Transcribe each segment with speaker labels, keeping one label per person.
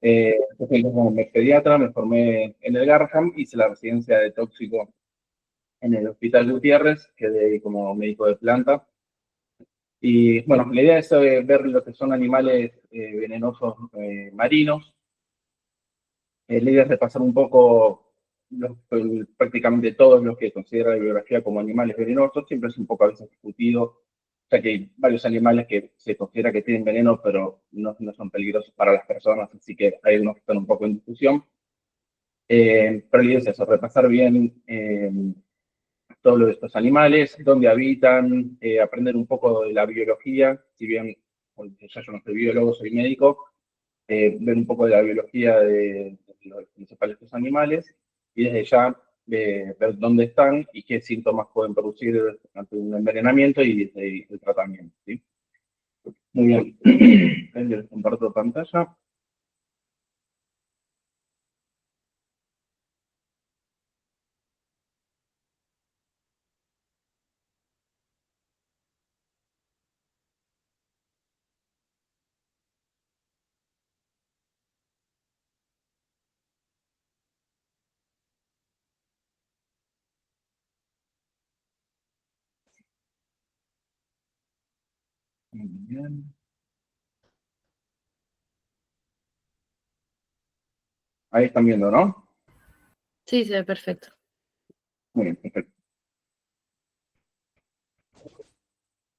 Speaker 1: Yo fui como pediatra, me formé en el Garham, hice la residencia de tóxico en el Hospital Gutiérrez, quedé como médico de planta. Y bueno, la idea es ver lo que son animales venenosos marinos. La idea es repasar un poco prácticamente todos los que considera la bibliografía como animales venenosos. Siempre es un poco a veces discutido, o sea que hay varios animales que se considera que tienen veneno, pero no son peligrosos para las personas, así que hay unos que están un poco en discusión. Pero la idea es eso, repasar bien todos lo de estos animales, dónde habitan, aprender un poco de la biología, si bien ya yo no soy biólogo, soy médico, ver un poco de la biología de los principales de estos animales y desde ya ver dónde están y qué síntomas pueden producir ante un envenenamiento y el tratamiento. ¿Sí? Muy bien, les comparto pantalla. Muy bien. Ahí están viendo, ¿no?
Speaker 2: Sí, se ve perfecto.
Speaker 1: Muy bien, perfecto.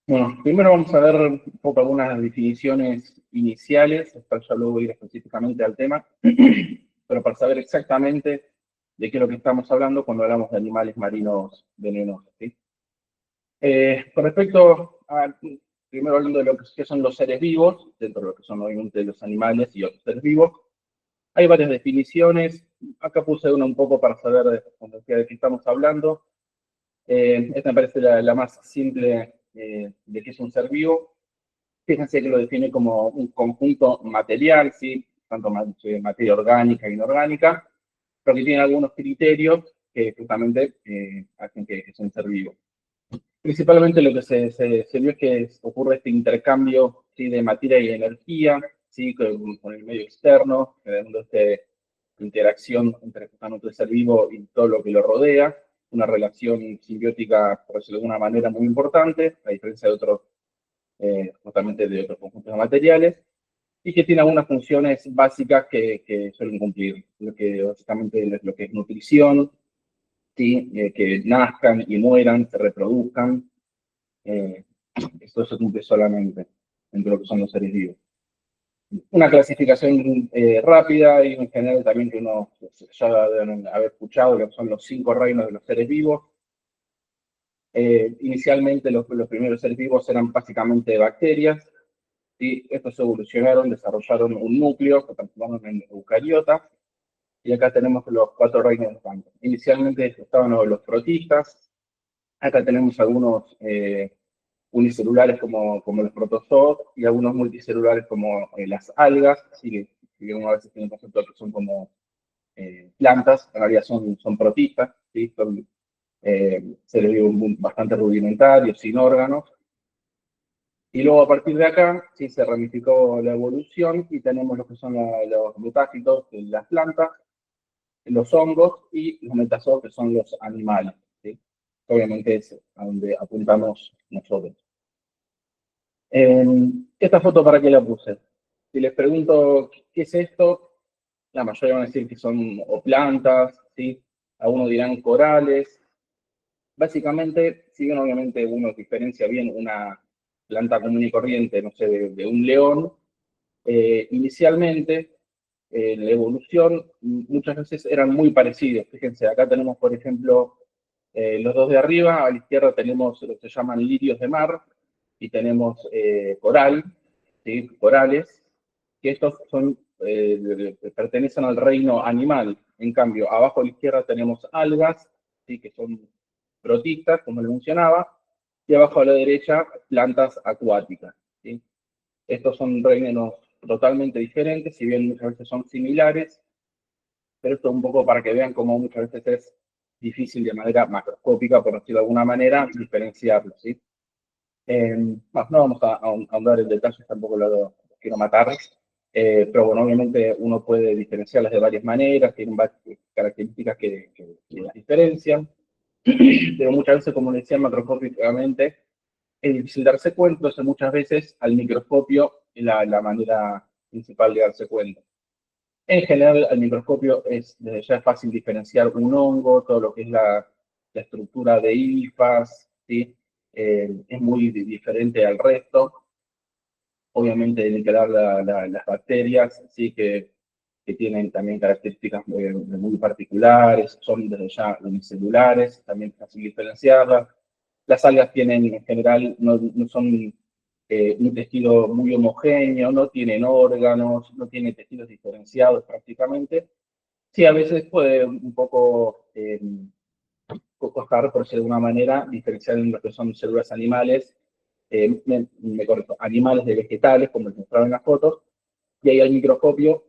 Speaker 1: Bueno, primero vamos a ver un poco algunas definiciones iniciales, después ya luego ir específicamente al tema, pero para saber exactamente de qué es lo que estamos hablando cuando hablamos de animales marinos venenosos. ¿Sí? Con respecto a, primero hablando de lo que son los seres vivos, dentro de lo que son obviamente los animales y otros seres vivos, hay varias definiciones. Acá puse una un poco para saber de qué estamos hablando. Esta me parece la más simple de qué es un ser vivo. Fíjense que lo define como un conjunto material, ¿sí? Tanto materia orgánica e inorgánica, pero que tiene algunos criterios que justamente hacen que es un ser vivo. Principalmente lo que se vio es que ocurre este intercambio, ¿sí? De materia y energía, ¿sí? Con el medio externo, generando esta interacción entre justamente el ser vivo y todo lo que lo rodea, una relación simbiótica, por decirlo de alguna manera, muy importante, a diferencia de otros, justamente de otros conjuntos de materiales, y que tiene algunas funciones básicas que suelen cumplir, lo que básicamente es lo que es nutrición, ¿sí? Que nazcan y mueran, se reproduzcan, eh, esto se cumple solamente entre lo que son los seres vivos. Una clasificación rápida y en general también que uno ya deben haber escuchado, lo que son los 5 reinos de los seres vivos. Inicialmente los primeros seres vivos eran básicamente bacterias, ¿sí? Estos evolucionaron, desarrollaron un núcleo que transformaron en eucariotas, y acá tenemos los 4 reinos de plantas. Inicialmente estaban los protistas, acá tenemos algunos unicelulares como los protozoos y algunos multicelulares como las algas, así que si bien uno a veces tiene el concepto de que son como plantas, en realidad son protistas, ¿sí? Son seres vivos bastante rudimentarios, sin órganos. Y luego a partir de acá sí se ramificó la evolución y tenemos lo que son los metáfitos, las plantas, los hongos y los metazoos, que son los animales. ¿Sí? Obviamente es a donde apuntamos nosotros. Esta foto, ¿para qué la puse? Si les pregunto qué es esto, la mayoría van a decir que son o plantas, ¿sí? Algunos dirán corales. Básicamente, si bien obviamente uno diferencia bien una planta común y corriente, no sé, de un león, inicialmente la evolución muchas veces eran muy parecidos. Fíjense, acá tenemos, por ejemplo, los dos de arriba, a la izquierda tenemos lo que se llaman lirios de mar y tenemos coral, ¿sí? Corales, que estos son, pertenecen al reino animal. En cambio, abajo a la izquierda tenemos algas, ¿sí? Que son protistas, como les mencionaba, y abajo a la derecha plantas acuáticas. ¿Sí? Estos son reinos totalmente diferentes, si bien muchas veces son similares, pero esto es un poco para que vean cómo muchas veces es difícil de manera macroscópica, por decirlo de alguna manera, diferenciarlos. ¿Sí? No vamos a ahondar en detalles, tampoco lo quiero matar. Pero bueno, obviamente uno puede diferenciarlas de varias maneras, tienen varias características que las diferencian, pero muchas veces, como decía, macroscópicamente, es difícil darse cuenta, entonces muchas veces al microscopio es la manera principal de darse cuenta. En general, al microscopio desde ya es fácil diferenciar un hongo, todo lo que es la estructura de hifas, ¿sí? Es muy diferente al resto. Obviamente, ni que hablar las bacterias, sí que tienen también características muy particulares, son desde ya unicelulares, también es fácil diferenciarlas. Las algas tienen, en general, no son un tejido muy homogéneo, no tienen órganos, no tienen tejidos diferenciados prácticamente. Sí, a veces puede un poco costar, por decirlo de alguna manera, diferenciar en lo que son células animales, me corrijo, animales de vegetales, como les mostraba en las fotos, y ahí al microscopio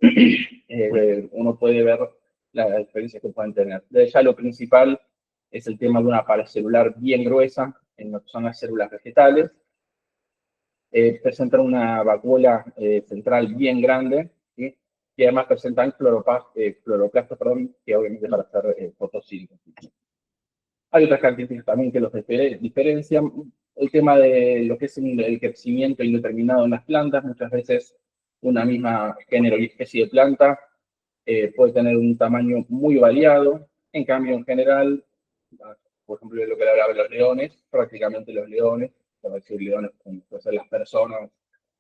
Speaker 1: uno puede ver las diferencias que pueden tener. De ya lo principal es el tema de una pared celular bien gruesa en lo que son las células vegetales. Presentan una vacuola central bien grande, ¿sí? Y además presentan cloroplastos, perdón, que obviamente para hacer fotosíntesis. Hay otras características también que los diferencian. El tema de lo que es el crecimiento indeterminado en las plantas, muchas veces una misma género y especie de planta puede tener un tamaño muy variado. En cambio, en general, por ejemplo, de lo que le hablaba de los leones, prácticamente los leones, por decir leones, como pueden ser las personas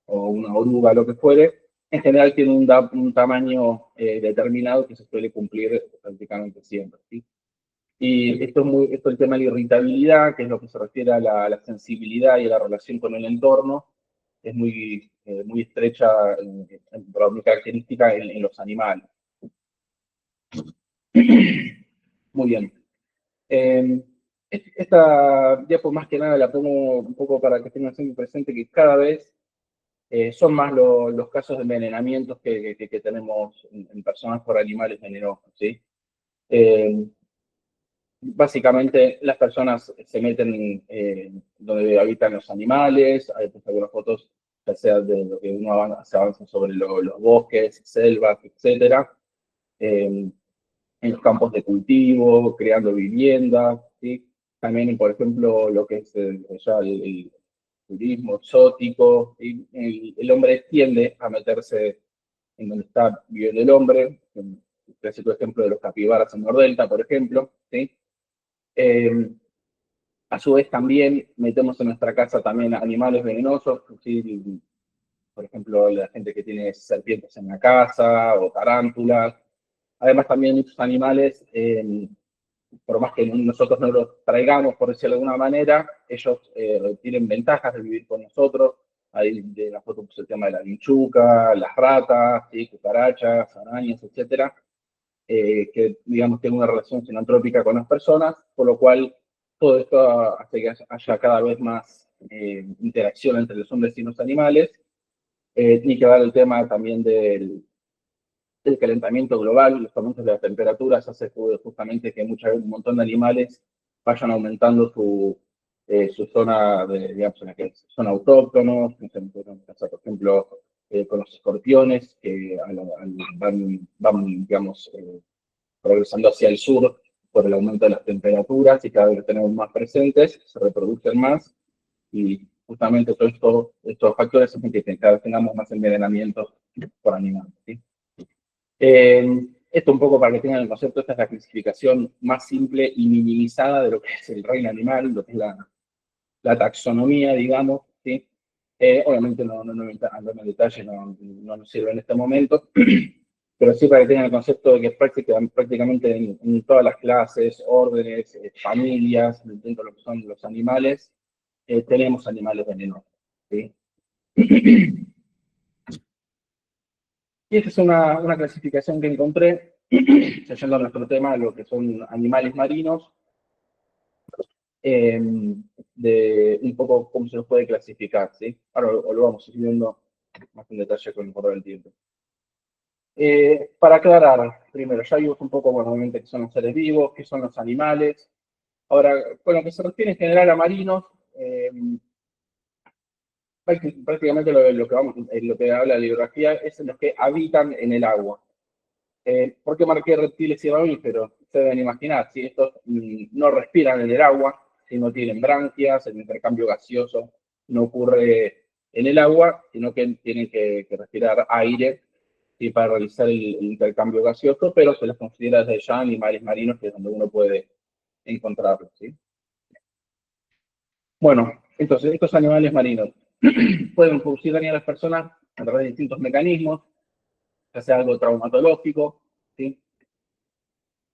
Speaker 1: o una oruga, lo que fuere, en general tienen un tamaño determinado que se suele cumplir prácticamente siempre, ¿sí? Y esto es el tema de la irritabilidad, que es lo que se refiere a la sensibilidad y a la relación con el entorno, es muy estrecha, muy característica en los animales. Muy bien. Esta diapo más que nada la pongo un poco para que tengan siempre presente que cada vez son más los casos de envenenamientos que tenemos en personas por animales venenosos, ¿sí? Básicamente, las personas se meten donde habitan los animales, hay pues, algunas fotos, ya sea de lo que se avanza sobre los bosques, selvas, etcétera, en los campos de cultivo, creando viviendas, ¿sí? También, por ejemplo, lo que es ya el turismo exótico, ¿sí? El hombre tiende a meterse en donde está viviendo el hombre, el clásico ejemplo de los capibaras en Nordelta, por ejemplo, ¿sí? A su vez también metemos en nuestra casa también animales venenosos, ¿sí? Por ejemplo, la gente que tiene serpientes en la casa o tarántulas. Además también muchos animales, por más que nosotros no los traigamos, por decirlo de alguna manera, ellos tienen ventajas de vivir con nosotros. Ahí de la foto puse el tema de la vinchuca, las ratas, ¿sí? Cucarachas, arañas, etcétera, que digamos tienen una relación sinantrópica con las personas, por lo cual todo esto hace que haya cada vez más interacción entre los hombres y los animales. Tiene que ver el tema también del calentamiento global, los aumentos de las temperaturas hace justamente que un montón de animales vayan aumentando su zona, digamos, en la que son autóctonos, por ejemplo, con los escorpiones, que van digamos, progresando hacia el sur por el aumento de las temperaturas y cada vez los tenemos más presentes, se reproducen más y justamente todos estos factores hacen que cada vez tengamos más envenenamientos por animales, ¿sí? Esto un poco para que tengan el concepto, esta es la clasificación más simple y minimizada de lo que es el reino animal, lo que es la taxonomía, digamos, ¿sí? Obviamente no andando en detalle, no nos sirve en este momento, pero sí para que tengan el concepto de que prácticamente en todas las clases, órdenes, familias, dentro de lo que son los animales, tenemos animales venenosos, ¿sí? Y esta es una clasificación que encontré, yendo a nuestro tema, lo que son animales marinos, de un poco cómo se los puede clasificar, ¿sí? Ahora lo vamos a ir viendo más en detalle con el correr del tiempo. Para aclarar, primero, ya vimos un poco, bueno, obviamente, qué son los seres vivos, qué son los animales. Ahora, con lo que se refiere en general a marinos, prácticamente lo que habla la bibliografía es en los que habitan en el agua. ¿Por qué marqué reptiles y mamíferos? Se deben imaginar, si estos no respiran en el agua, si no tienen branquias, el intercambio gaseoso no ocurre en el agua, sino que tienen que respirar aire, ¿sí? Para realizar el intercambio gaseoso, pero se les considera desde ya animales marinos, que es donde uno puede encontrarlos, ¿sí? Bueno, entonces estos animales marinos pueden producir daño a las personas a través de distintos mecanismos, ya sea algo traumatológico, ¿sí?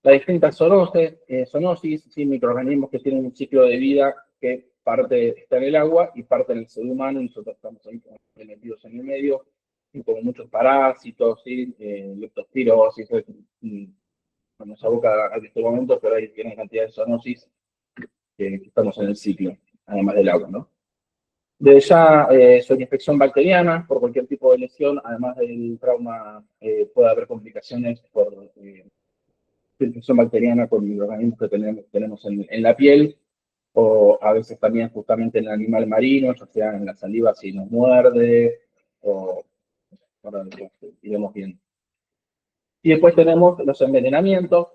Speaker 1: Las distintas zoonosis, ¿sí? Microorganismos que tienen un ciclo de vida que parte está en el agua y parte en el ser humano, y nosotros estamos ahí metidos en el medio, y como muchos parásitos, ¿sí? Leptospirosis, no nos aboca a este momento, pero hay una cantidad de zoonosis que estamos en el ciclo, además del agua, ¿no? Desde ya, sobre infección bacteriana, por cualquier tipo de lesión, además del trauma, puede haber complicaciones por infección bacteriana con microorganismos que tenemos en la piel, o a veces también justamente en el animal marino, ya sea en la saliva si nos muerde, o ahora iremos bien. Y después tenemos los envenenamientos,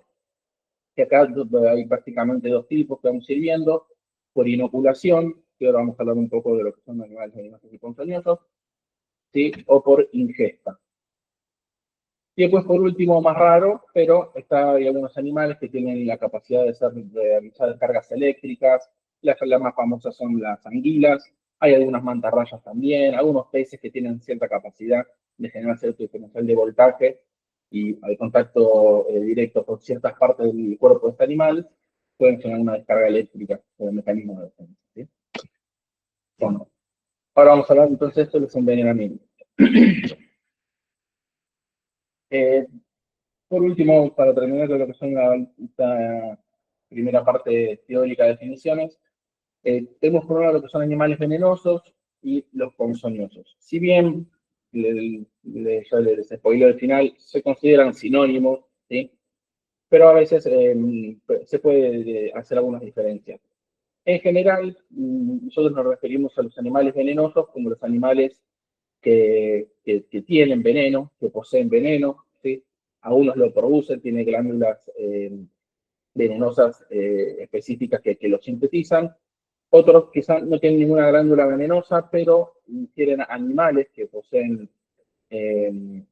Speaker 1: que acá hay prácticamente dos tipos que vamos a ir viendo, por inoculación, que ahora vamos a hablar un poco de lo que son animales venenosos y ponzoñosos, ¿sí? O por ingesta. Y después, por último, más raro, pero hay algunos animales que tienen la capacidad de realizar descargas eléctricas. Las más famosas son las anguilas. Hay algunas mantarrayas también, algunos peces que tienen cierta capacidad de generar cierto diferencial de voltaje y al contacto directo con ciertas partes del cuerpo de este animal pueden generar una descarga eléctrica por el mecanismo de defensa, ¿sí? Bueno, ahora vamos a hablar entonces de los envenenamientos. Eh, Por último, para terminar con lo que son esta primera parte teórica de definiciones, tenemos por un lado lo que son animales venenosos y los ponzoñosos. Si bien, ya les spoileo al final, se consideran sinónimos, ¿sí? Pero a veces se puede hacer algunas diferencias. En general, nosotros nos referimos a los animales venenosos como los animales que tienen veneno, que poseen veneno, ¿sí? Algunos lo producen, tienen glándulas venenosas específicas que lo sintetizan. Otros quizás no tienen ninguna glándula venenosa, pero tienen animales que poseen, eh,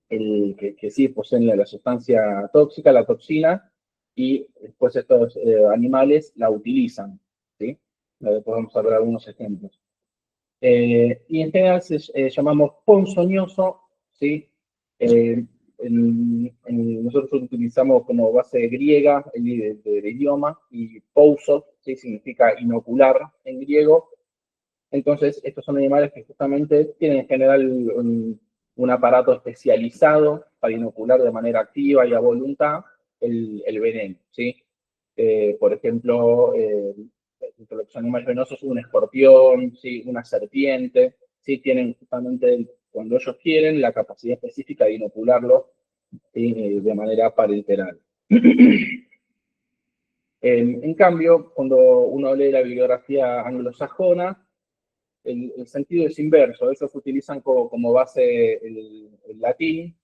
Speaker 1: que sí poseen la sustancia tóxica, la toxina, y después estos animales la utilizan, ¿sí? Después vamos a ver algunos ejemplos. Y en general llamamos ponzoñoso, ¿sí? Nosotros utilizamos como base griega del idioma, y pousos, ¿sí? Significa inocular en griego. Entonces, estos son animales que justamente tienen en general un aparato especializado para inocular de manera activa y a voluntad el veneno, ¿sí? Por ejemplo, entre los animales venosos, un escorpión, ¿sí? Una serpiente, ¿sí? Tienen justamente, cuando ellos quieren, la capacidad específica de inocularlo, ¿sí? De manera parenteral. En cambio, cuando uno lee la bibliografía anglosajona, el sentido es inverso. Ellos utilizan como base el latín,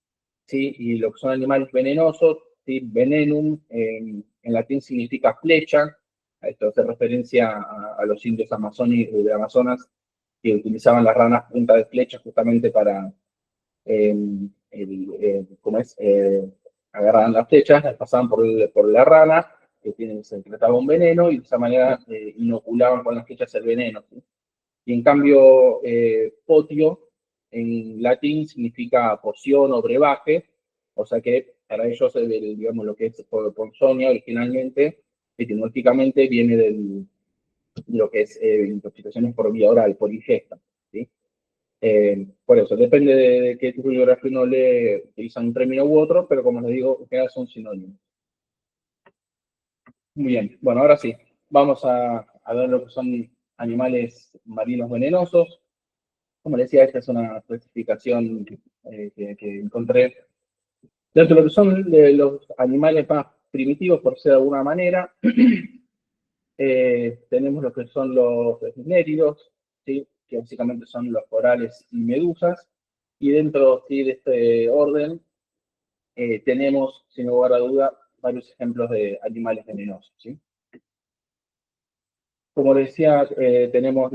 Speaker 1: ¿sí? Y lo que son animales venenosos, ¿sí? Venenum, en latín significa flecha. Esto hace referencia a los indios de Amazonas, que utilizaban las ranas punta de flecha justamente para, ¿cómo es? Agarraban las flechas, las pasaban por la rana, que se trataba un veneno, y de esa manera inoculaban con las flechas el veneno, ¿sí? Y en cambio, potio en latín significa poción o brebaje, o sea que para ellos, digamos, lo que es ponzoña originalmente, etimológicamente, viene de lo que es intoxicaciones por vía oral, por ingesta, ¿sí? Por eso, depende de qué tipo de bibliografía uno lee, utilizan un término u otro, pero como les digo, en general son sinónimos. Muy bien, bueno, ahora sí, vamos a ver lo que son animales marinos venenosos. Como les decía, esta es una clasificación que encontré. Dentro de lo que son los animales más primitivos, por ser de alguna manera, tenemos lo que son los esnéridos, ¿sí? que básicamente son los corales y medusas. Y dentro, ¿sí?, de este orden tenemos, sin lugar a duda, varios ejemplos de animales venenosos, ¿sí? Como les decía, tenemos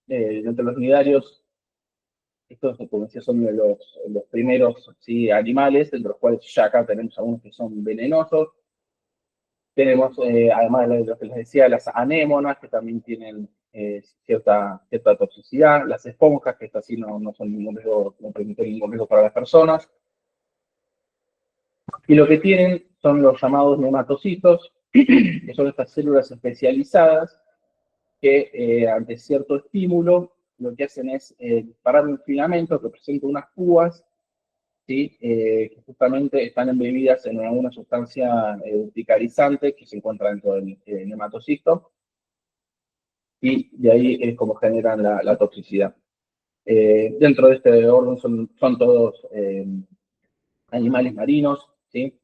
Speaker 1: entre los nidarios, estos, como decía, son los primeros, ¿sí?, animales, entre los cuales ya acá tenemos algunos que son venenosos. Tenemos, además de lo que les decía, las anémonas, que también tienen cierta toxicidad, las esponjas, que estas sí no son ningún riesgo, no permiten ningún riesgo para las personas. Y lo que tienen son los llamados nematocitos, que son estas células especializadas que ante cierto estímulo lo que hacen es disparar un filamento que presenta unas púas, ¿sí?, que justamente están embebidas en alguna sustancia urticarizante que se encuentra dentro del nematocito, y de ahí es como generan la toxicidad. Dentro de este orden son todos animales marinos, ¿sí?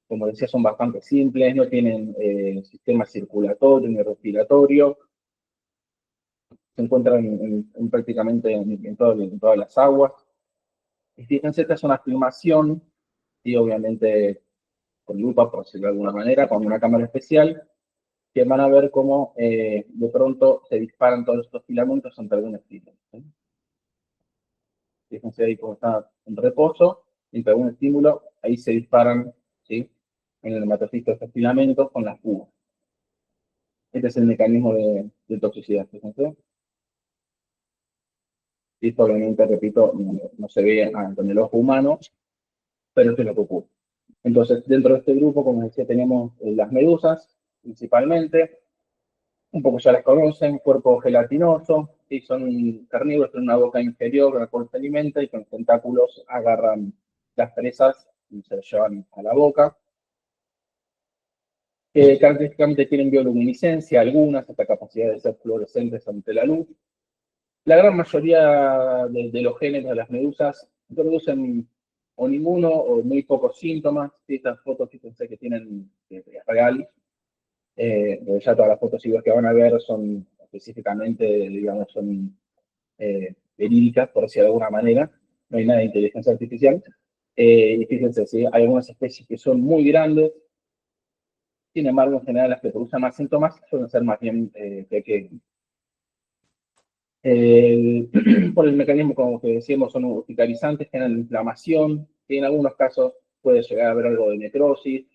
Speaker 1: Como decía, son bastante simples, no tienen sistema circulatorio ni respiratorio, se encuentran prácticamente en todas las aguas. Y fíjense, esta es una filmación, y obviamente con lupa, por decirlo de alguna manera, con una cámara especial, que van a ver cómo de pronto se disparan todos estos filamentos ante algún estímulo, ¿sí? Fíjense ahí cómo está en reposo, ante algún estímulo, ahí se disparan, ¿sí?, en el nematocito estos filamentos con las púas. Este es el mecanismo de toxicidad, fíjense. Y esto obviamente, repito, no se ve con el ojo humano, pero esto es lo que ocurre. Entonces, dentro de este grupo, como decía, tenemos las medusas, principalmente, un poco ya las conocen, cuerpo gelatinoso, y son carnívoros, tienen una boca inferior con la cual se alimenta y con los tentáculos agarran las presas y se las llevan a la boca. Característicamente tienen bioluminiscencia, algunas, hasta capacidad de ser fluorescentes ante la luz. La gran mayoría de los géneros de las medusas no producen o ninguno o muy pocos síntomas. Estas fotos, fíjense que tienen, es real. Ya todas las fotos que van a ver son específicamente, digamos, son verídicas, por decirlo de alguna manera. No hay nada de inteligencia artificial. Y fíjense, ¿sí?, hay algunas especies que son muy grandes. Sin embargo, en general, las que producen más síntomas suelen ser más bien pequeñas. Por el mecanismo, como que decíamos, son urticarizantes, generan inflamación, y en algunos casos puede llegar a haber algo de necrosis.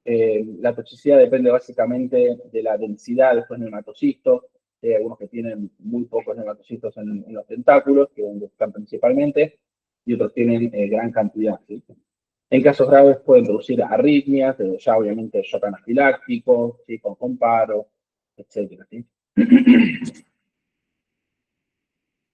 Speaker 1: La toxicidad depende básicamente de la densidad de estos nematocitos. Hay algunos que tienen muy pocos nematocitos en los tentáculos, que es donde están principalmente, y otros tienen gran cantidad, ¿sí? En casos graves pueden producir arritmias, ya obviamente shock anafiláctico, ¿sí?, con paro, etc., ¿sí?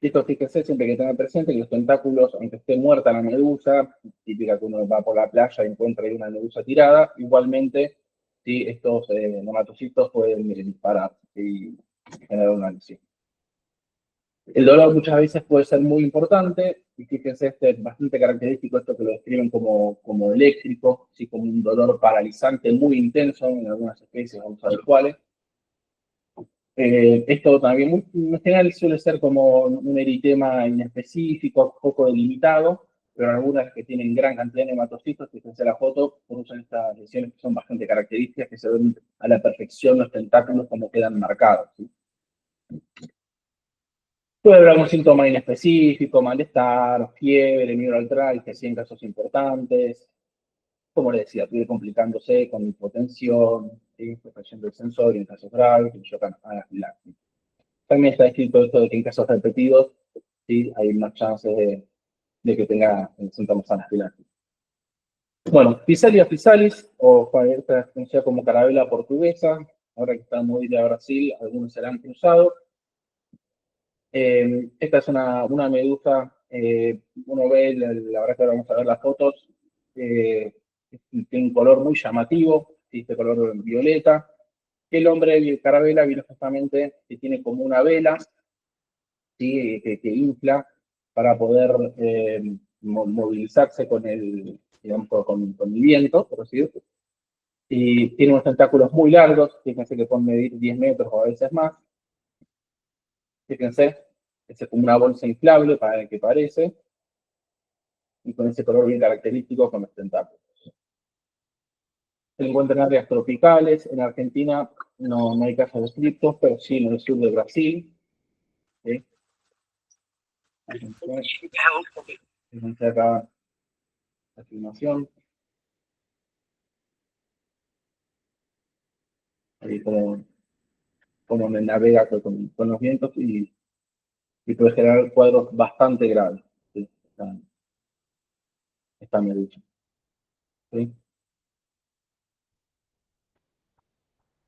Speaker 1: Y esto, fíjense, siempre que tengan presente que los tentáculos, aunque esté muerta la medusa, típica que uno va por la playa y encuentra ahí una medusa tirada, igualmente, ¿sí?, estos nematocitos pueden disparar y generar una lesión. El dolor muchas veces puede ser muy importante, y fíjense, este es bastante característico, esto que lo describen como eléctrico, ¿sí?, como un dolor paralizante muy intenso en algunas especies, vamos a ver cuáles. Esto también en general suele ser como un eritema inespecífico, poco delimitado, pero algunas que tienen gran cantidad de nematocitos, fíjense la foto, producen estas lesiones que son bastante características, que se ven a la perfección los tentáculos como quedan marcados, ¿sí? Puede haber algún síntoma inespecífico, malestar, fiebre, mioartralgia, sí, en casos importantes. Como les decía, puede ir complicándose con hipotensión, ¿sí?, afección del sensorio en casos graves, y shock anafiláctico. También está escrito esto de que en casos repetidos, ¿sí?, hay más chances de que tenga síntomas anafilácticos. Bueno, Physalia physalis, o conocida como carabela portuguesa, ahora que está muy de a Brasil, algunos se la han cruzado. Esta es una medusa, uno ve, la verdad que ahora vamos a ver las fotos, tiene un color muy llamativo, ¿sí?, este color violeta. El hombre de carabela vino justamente que tiene como una vela, ¿sí?, que infla para poder movilizarse con el, digamos, con el viento, por así decirlo. Y tiene unos tentáculos muy largos, fíjense que pueden medir 10 metros o a veces más. Fíjense, es como una bolsa inflable para que parece, y con ese color bien característico con los tentáculos. Se encuentra en áreas tropicales. En Argentina no hay casos descritos, pero sí en el sur de Brasil. ¿Sí? Fíjense acá la filmación. Ahí como me navega con los vientos y puede generar cuadros bastante graves. ¿Sí? Esta medusa. ¿Sí?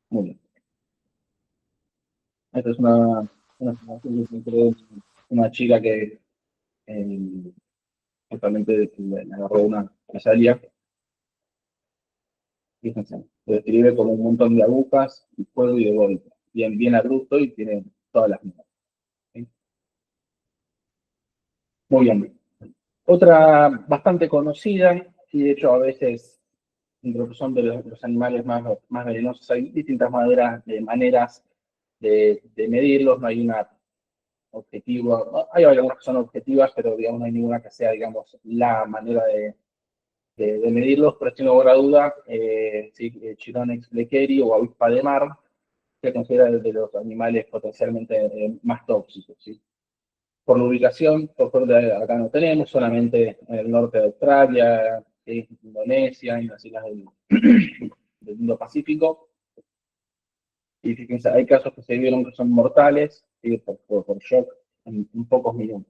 Speaker 1: Muy bien. Esta es una filmación que encontré una chica que justamente le agarró una salía. Fíjense, se describe como un montón de agujas y fuego y de golpe. Bien abrupto y tiene todas las mismas. ¿Sí? Muy bien. Otra bastante conocida, y de hecho a veces, entre que son de los animales más venenosos, hay distintas maneras de medirlos, no hay una objetiva, hay algunas que son objetivas, pero digamos no hay ninguna que sea, digamos, la manera de medirlos, pero sin lugar a duda, sí, Chironex bleckeri o avispa de mar se considera de los animales potencialmente más tóxicos. ¿Sí? Por la ubicación, por suerte acá no tenemos, solamente en el norte de Australia, ¿sí? Indonesia, en las islas del Indo-Pacífico. Y fíjense, hay casos que se vieron que son mortales, ¿sí? por shock en pocos minutos.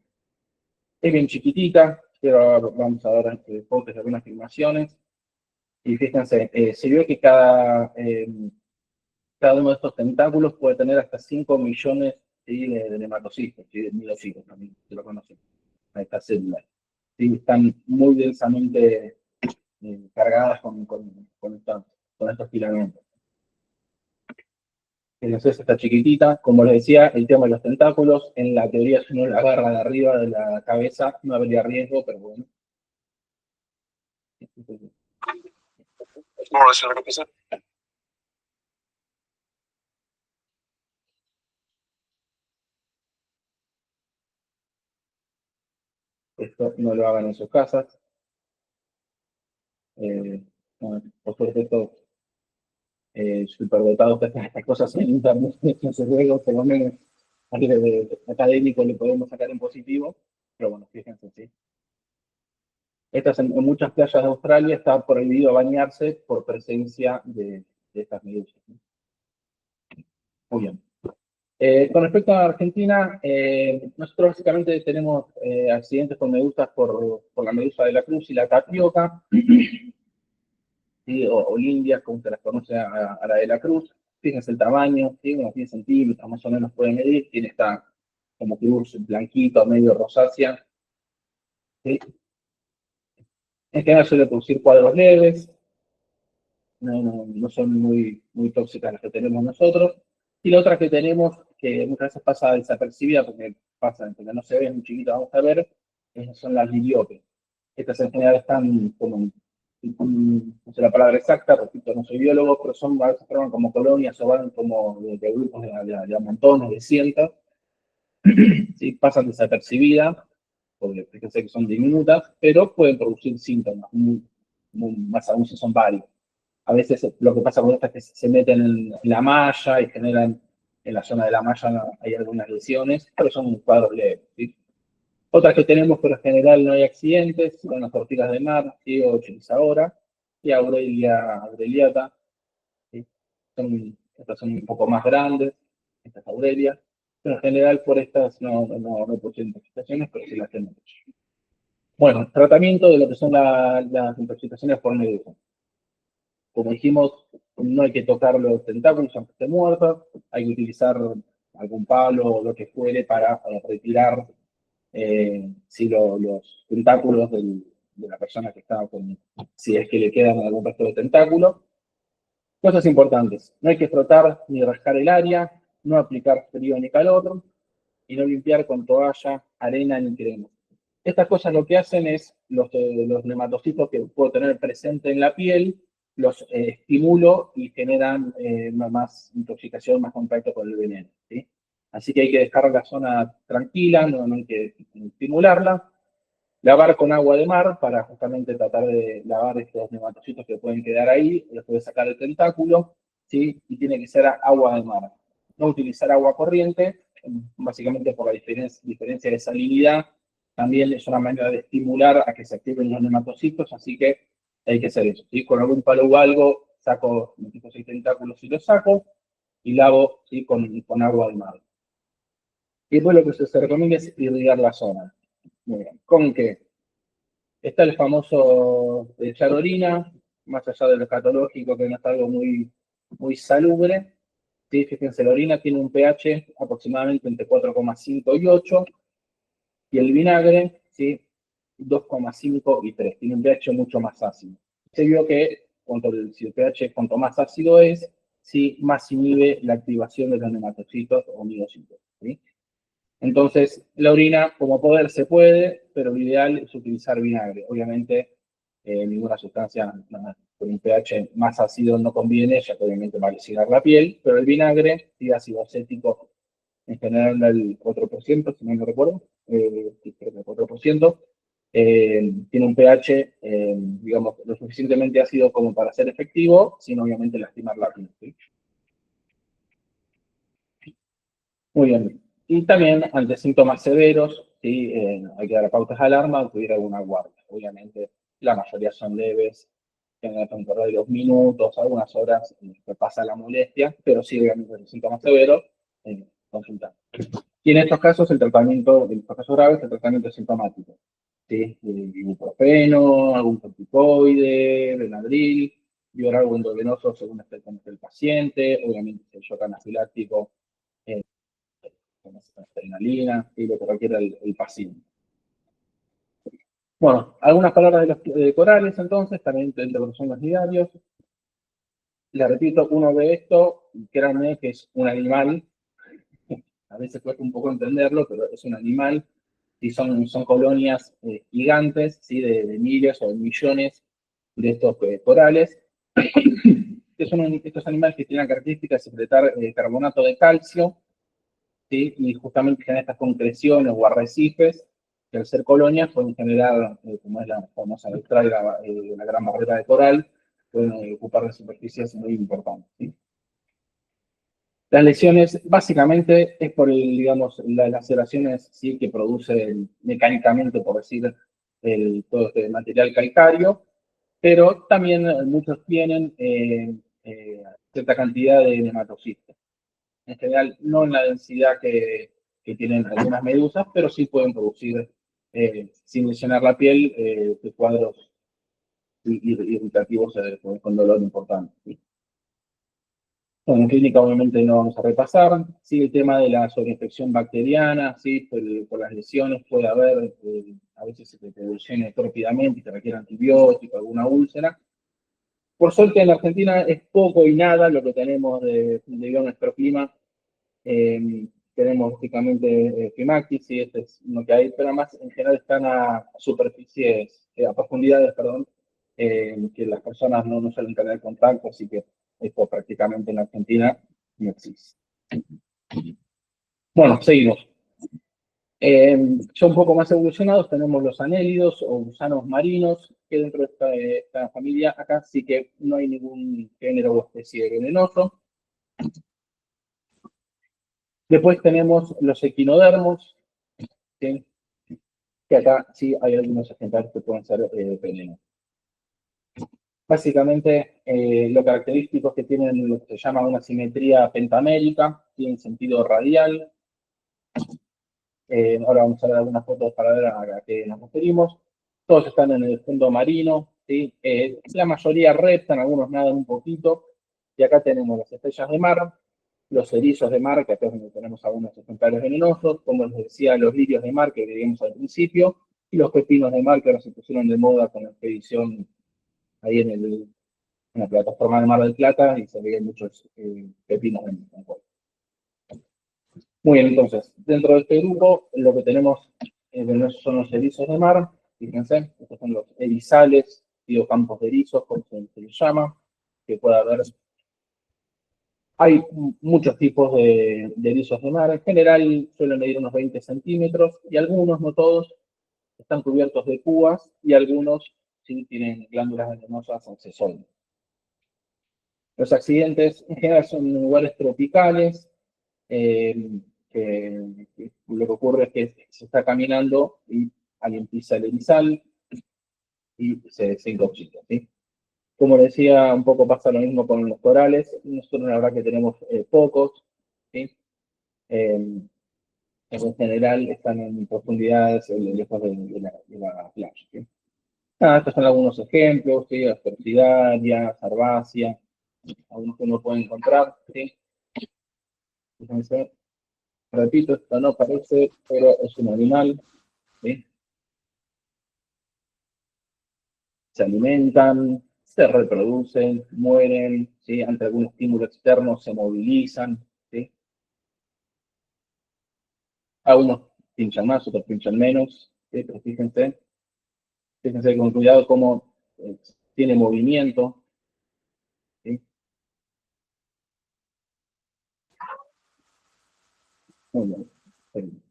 Speaker 1: Es bien chiquitita, pero vamos a ver fotos de algunas filmaciones. Y fíjense, se vio que cada uno de estos tentáculos puede tener hasta 5 millones, ¿sí? de nematocistos, ¿sí? De milocitos también, se lo conocen, a estas células. ¿Sí? Están muy densamente cargadas con estos filamentos. Entonces, esta chiquitita, como les decía, el tema de los tentáculos, en la teoría, si uno la agarra de arriba de la cabeza, no habría riesgo, pero bueno. Esto no lo hagan en sus casas. Bueno, por suerte, estos superdotados que hacen estas cosas en internet, entonces luego, por lo menos, a nivel académico le podemos sacar en positivo, pero bueno, fíjense, sí. Estas en muchas playas de Australia está prohibido bañarse por presencia de estas medusas. Muy bien. Con respecto a Argentina, nosotros básicamente tenemos accidentes con medusas por la medusa de la cruz y la tapioca, ¿sí? o indias, como se las conoce a la de la cruz. Fíjense el tamaño, ¿sí? Unos 10 centímetros más o menos puede medir, tiene esta como cruz blanquito, medio rosácea. ¿Sí? En general suele producir cuadros leves, no son muy tóxicas las que tenemos nosotros. Y la otra que tenemos, que muchas veces pasa desapercibida porque pasa, porque no se ve, muy chiquita, vamos a ver, son las liliopes. Estas en general están como, no sé la palabra exacta, repito, no soy biólogo, pero a veces forman como colonias o van como de grupos de montones, de cientos, ¿sí? Pasan desapercibidas, porque fíjense que son diminutas, pero pueden producir síntomas, más aún si son varios. A veces lo que pasa con estas es que se meten en la malla y generan, en la zona de la malla hay algunas lesiones, pero son cuadros leves. ¿Sí? Otras que tenemos, pero en general no hay accidentes, son las ortigas de mar, ¿sí? O Chilizadora y Aureliata. ¿Sí? Estas son un poco más grandes, estas Aurelia, pero en general por estas no poseen intoxicaciones, pero sí las tenemos. Bueno, tratamiento de lo que son las intoxicaciones por medusa. Como dijimos, no hay que tocar los tentáculos aunque esté muerto, hay que utilizar algún palo o lo que fuere para retirar si los tentáculos de la persona que está si es que le quedan algún resto de tentáculo. Cosas importantes, no hay que frotar ni rascar el área, no aplicar frío ni calor, y no limpiar con toalla, arena ni crema. Estas cosas lo que hacen es los nematocitos que puedo tener presente en la piel, los estimulo y generan más intoxicación, más contacto con el veneno. ¿Sí? Así que hay que dejar la zona tranquila, no hay que estimularla. Lavar con agua de mar para justamente tratar de lavar estos nematocitos que pueden quedar ahí, después sacar el tentáculo, ¿sí? Y tiene que ser agua de mar. No utilizar agua corriente, básicamente por la diferencia de salinidad, también es una manera de estimular a que se activen los nematocitos, así que hay que hacer eso, ¿sí? Con algún palo o algo, saco los tipos de tentáculos y los saco, y lavo, ¿sí? con agua de mar. Y después lo que se recomienda es irrigar la zona. Muy bien. ¿Con qué? Está el famoso echar orina, más allá de lo escatológico, que no es algo muy salubre. ¿Sí? Fíjense, la orina tiene un pH aproximadamente entre 4,5 y 8, y el vinagre, ¿sí? 2,5 y 3. Tiene un pH mucho más ácido. Se vio que si el pH cuanto más ácido es, ¿sí? Más inhibe la activación de los nematocitos o migocitos. ¿Sí? Entonces, la orina, como poder, se puede, pero lo ideal es utilizar vinagre. Obviamente, ninguna sustancia con un pH más ácido no conviene, ya que obviamente va a lesionar la piel, pero el vinagre, sí, ácido acético, en general el 4%, si no me recuerdo, sí, creo que el 4%, tiene un pH, digamos, lo suficientemente ácido como para ser efectivo, sin obviamente lastimar la piel. ¿Sí? Muy bien. Y también ante síntomas severos, ¿sí? Hay que dar pautas de alarma o acudir a alguna guardia. Obviamente, la mayoría son leves, tienen un periodo de 2 minutos, algunas horas, que pasa la molestia, pero sí, obviamente, los síntomas severos, consultar. Y en estos casos, en estos casos graves, el tratamiento es sintomático. ¿Sí? Ibuprofeno, algún corticoide, Benadryl, y algo endovenoso según esté el paciente, obviamente el shock anafiláctico, como adrenalina y lo que requiera el paciente. Bueno, algunas palabras de los corales, entonces, también dentro de los son los diarios. Les repito, uno ve esto, créanme que es un animal, a veces cuesta un poco entenderlo, pero es un animal, y son colonias gigantes, ¿sí? de miles o de millones de estos corales, que son estos animales que tienen la característica de secretar carbonato de calcio, ¿sí? Y justamente generan estas concreciones o arrecifes que al ser colonias pueden generar, como es la famosa la gran barrera de coral, pueden ocupar de superficies muy importantes. ¿Sí? Las lesiones básicamente es por, digamos, las laceraciones, ¿sí? Que produce mecánicamente, por decir, todo este material calcáreo, pero también muchos tienen cierta cantidad de nematocistos. En general, no en la densidad que tienen algunas medusas, pero sí pueden producir, sin lesionar la piel, cuadros irritativos con dolor importante. ¿Sí? Bueno, en clínica obviamente no vamos a repasar. Sí, el tema de la sobreinfección bacteriana, sí, por las lesiones puede haber, a veces se te evolucione tórpidamente y te requiere antibiótico, alguna úlcera. Por suerte en la Argentina es poco y nada lo que tenemos debido a nuestro clima. Tenemos lógicamente Fimaxis, sí, este es uno que hay, pero además en general están a superficies, a profundidades, perdón, que las personas no suelen tener contacto, así que esto prácticamente en Argentina no existe. Bueno, seguimos. Ya un poco más evolucionados tenemos los anélidos o gusanos marinos, que dentro de esta familia acá sí que no hay ningún género o especie venenoso. Después tenemos los equinodermos, ¿sí? Que acá sí hay algunos ejemplares que pueden ser venenosos. Básicamente, lo característico es que tienen lo que se llama una simetría pentamérica, tienen sentido radial. Ahora vamos a ver algunas fotos para ver a qué nos referimos. Todos están en el fondo marino, ¿sí? La mayoría reptan, algunos nadan un poquito. Y acá tenemos las estrellas de mar, los erizos de mar, que acá es donde tenemos algunos ejemplares venenosos, como les decía, los lirios de mar, que veíamos al principio, y los pepinos de mar, que ahora se pusieron de moda con la expedición ahí en la plataforma de Mar del Plata, y se veían muchos pepinos de mar. Muy bien, entonces, dentro de este grupo, lo que tenemos son los erizos de mar, fíjense, estos son los erizales, campos de erizos, como se les llama, que puede haber Hay muchos tipos de erizos de mar. En general suelen medir unos 20 centímetros y algunos, no todos, están cubiertos de púas y algunos sí tienen glándulas venenosas accesoras. Los accidentes en general son en lugares tropicales, eh, que lo que ocurre es que se está caminando y alguien pisa el erizal y se intoxica, ¿sí? Como decía, un poco pasa lo mismo con los corales. Nosotros la verdad que tenemos pocos, ¿sí? Eh, en general están en profundidades lejos de la playa, ¿sí? Estos son algunos ejemplos, ¿sí? Aspergillarias, Sarbacia, algunos que uno puede encontrar, ¿sí? Fíjense, repito, esto no parece, pero es un animal, ¿sí? Se alimentan, se reproducen, mueren, ¿sí? Ante algún estímulo externo se movilizan, ¿sí? Algunos pinchan más, otros pinchan menos, ¿sí? Pero fíjense con cuidado cómo tiene movimiento, ¿sí? Muy bien.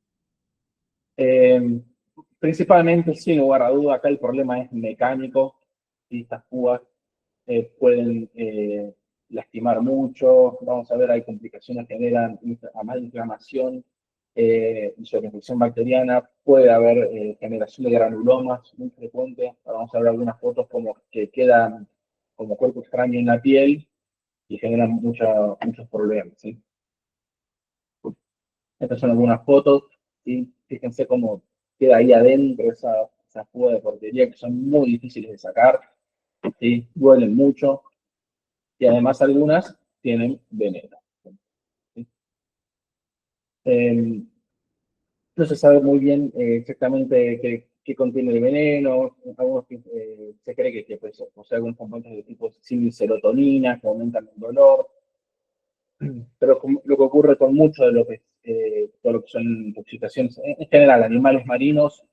Speaker 1: Eh, Principalmente, sin lugar a duda, acá el problema es mecánico, ¿sí? Estas púas pueden lastimar mucho, vamos a ver, hay complicaciones que generan además de inflamación y sobreinfección bacteriana, puede haber generación de granulomas muy frecuente. Vamos a ver algunas fotos como que quedan como cuerpo extraño en la piel y generan muchos problemas, ¿sí? Estas son algunas fotos y fíjense cómo queda ahí adentro esa púa de porquería que son muy difíciles de sacar, ¿sí? Duelen mucho y además algunas tienen veneno, ¿sí? Eh, no se sabe muy bien exactamente qué contiene el veneno. Algunos, se cree que pues, posee algunos componentes de tipo serotonina que aumentan el dolor, pero lo que ocurre con mucho de todo lo que son intoxicaciones, en general, animales marinos,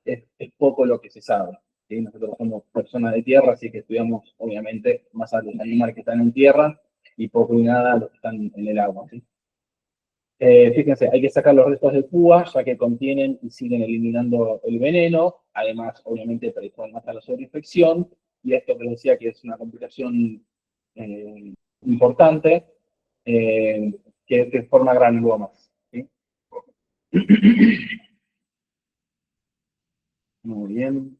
Speaker 1: es poco lo que se sabe, ¿sí? Nosotros somos personas de tierra, así que estudiamos, obviamente, más a los animales que están en tierra y poco y nada a los que están en el agua, ¿sí? Fíjense, hay que sacar los restos de púa, ya que contienen y siguen eliminando el veneno. Además, obviamente, predisponen más a la sobreinfección. Y esto que les decía que es una complicación importante, eh, que forma granulomas, ¿sí? Muy bien.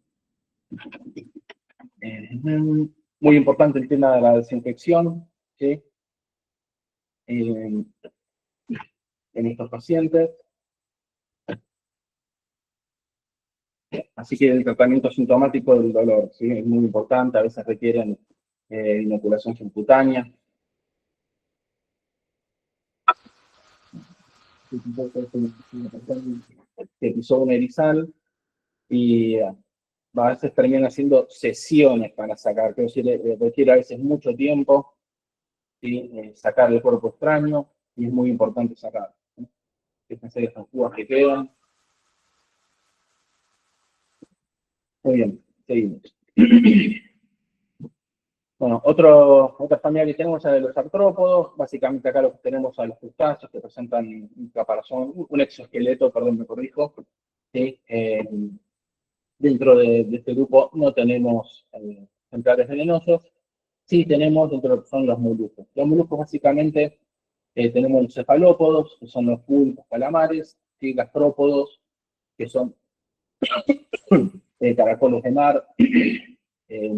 Speaker 1: Muy importante el tema de la desinfección, ¿sí? En estos pacientes. Así que el tratamiento sintomático del dolor, ¿sí? Es muy importante, a veces requieren inoculación subcutánea. Que pisó un erizal y a veces terminan haciendo sesiones para sacar, quiero decir, requiere a veces mucho tiempo, ¿sí? Sacar el cuerpo extraño y es muy importante sacar, ¿sí? Fíjense estas púas que quedan. Muy bien, seguimos. Bueno, otra familia que tenemos es de los artrópodos. Básicamente acá lo que tenemos a los crustáceos que presentan un caparazón, un exoesqueleto, perdón, me corrijo. ¿Sí? Dentro de este grupo no tenemos ejemplares venenosos. Sí tenemos dentro de lo que son los moluscos. Los moluscos básicamente tenemos los cefalópodos, que son los pulpos, calamares, ¿sí? Gastrópodos, que son caracoles de mar, eh,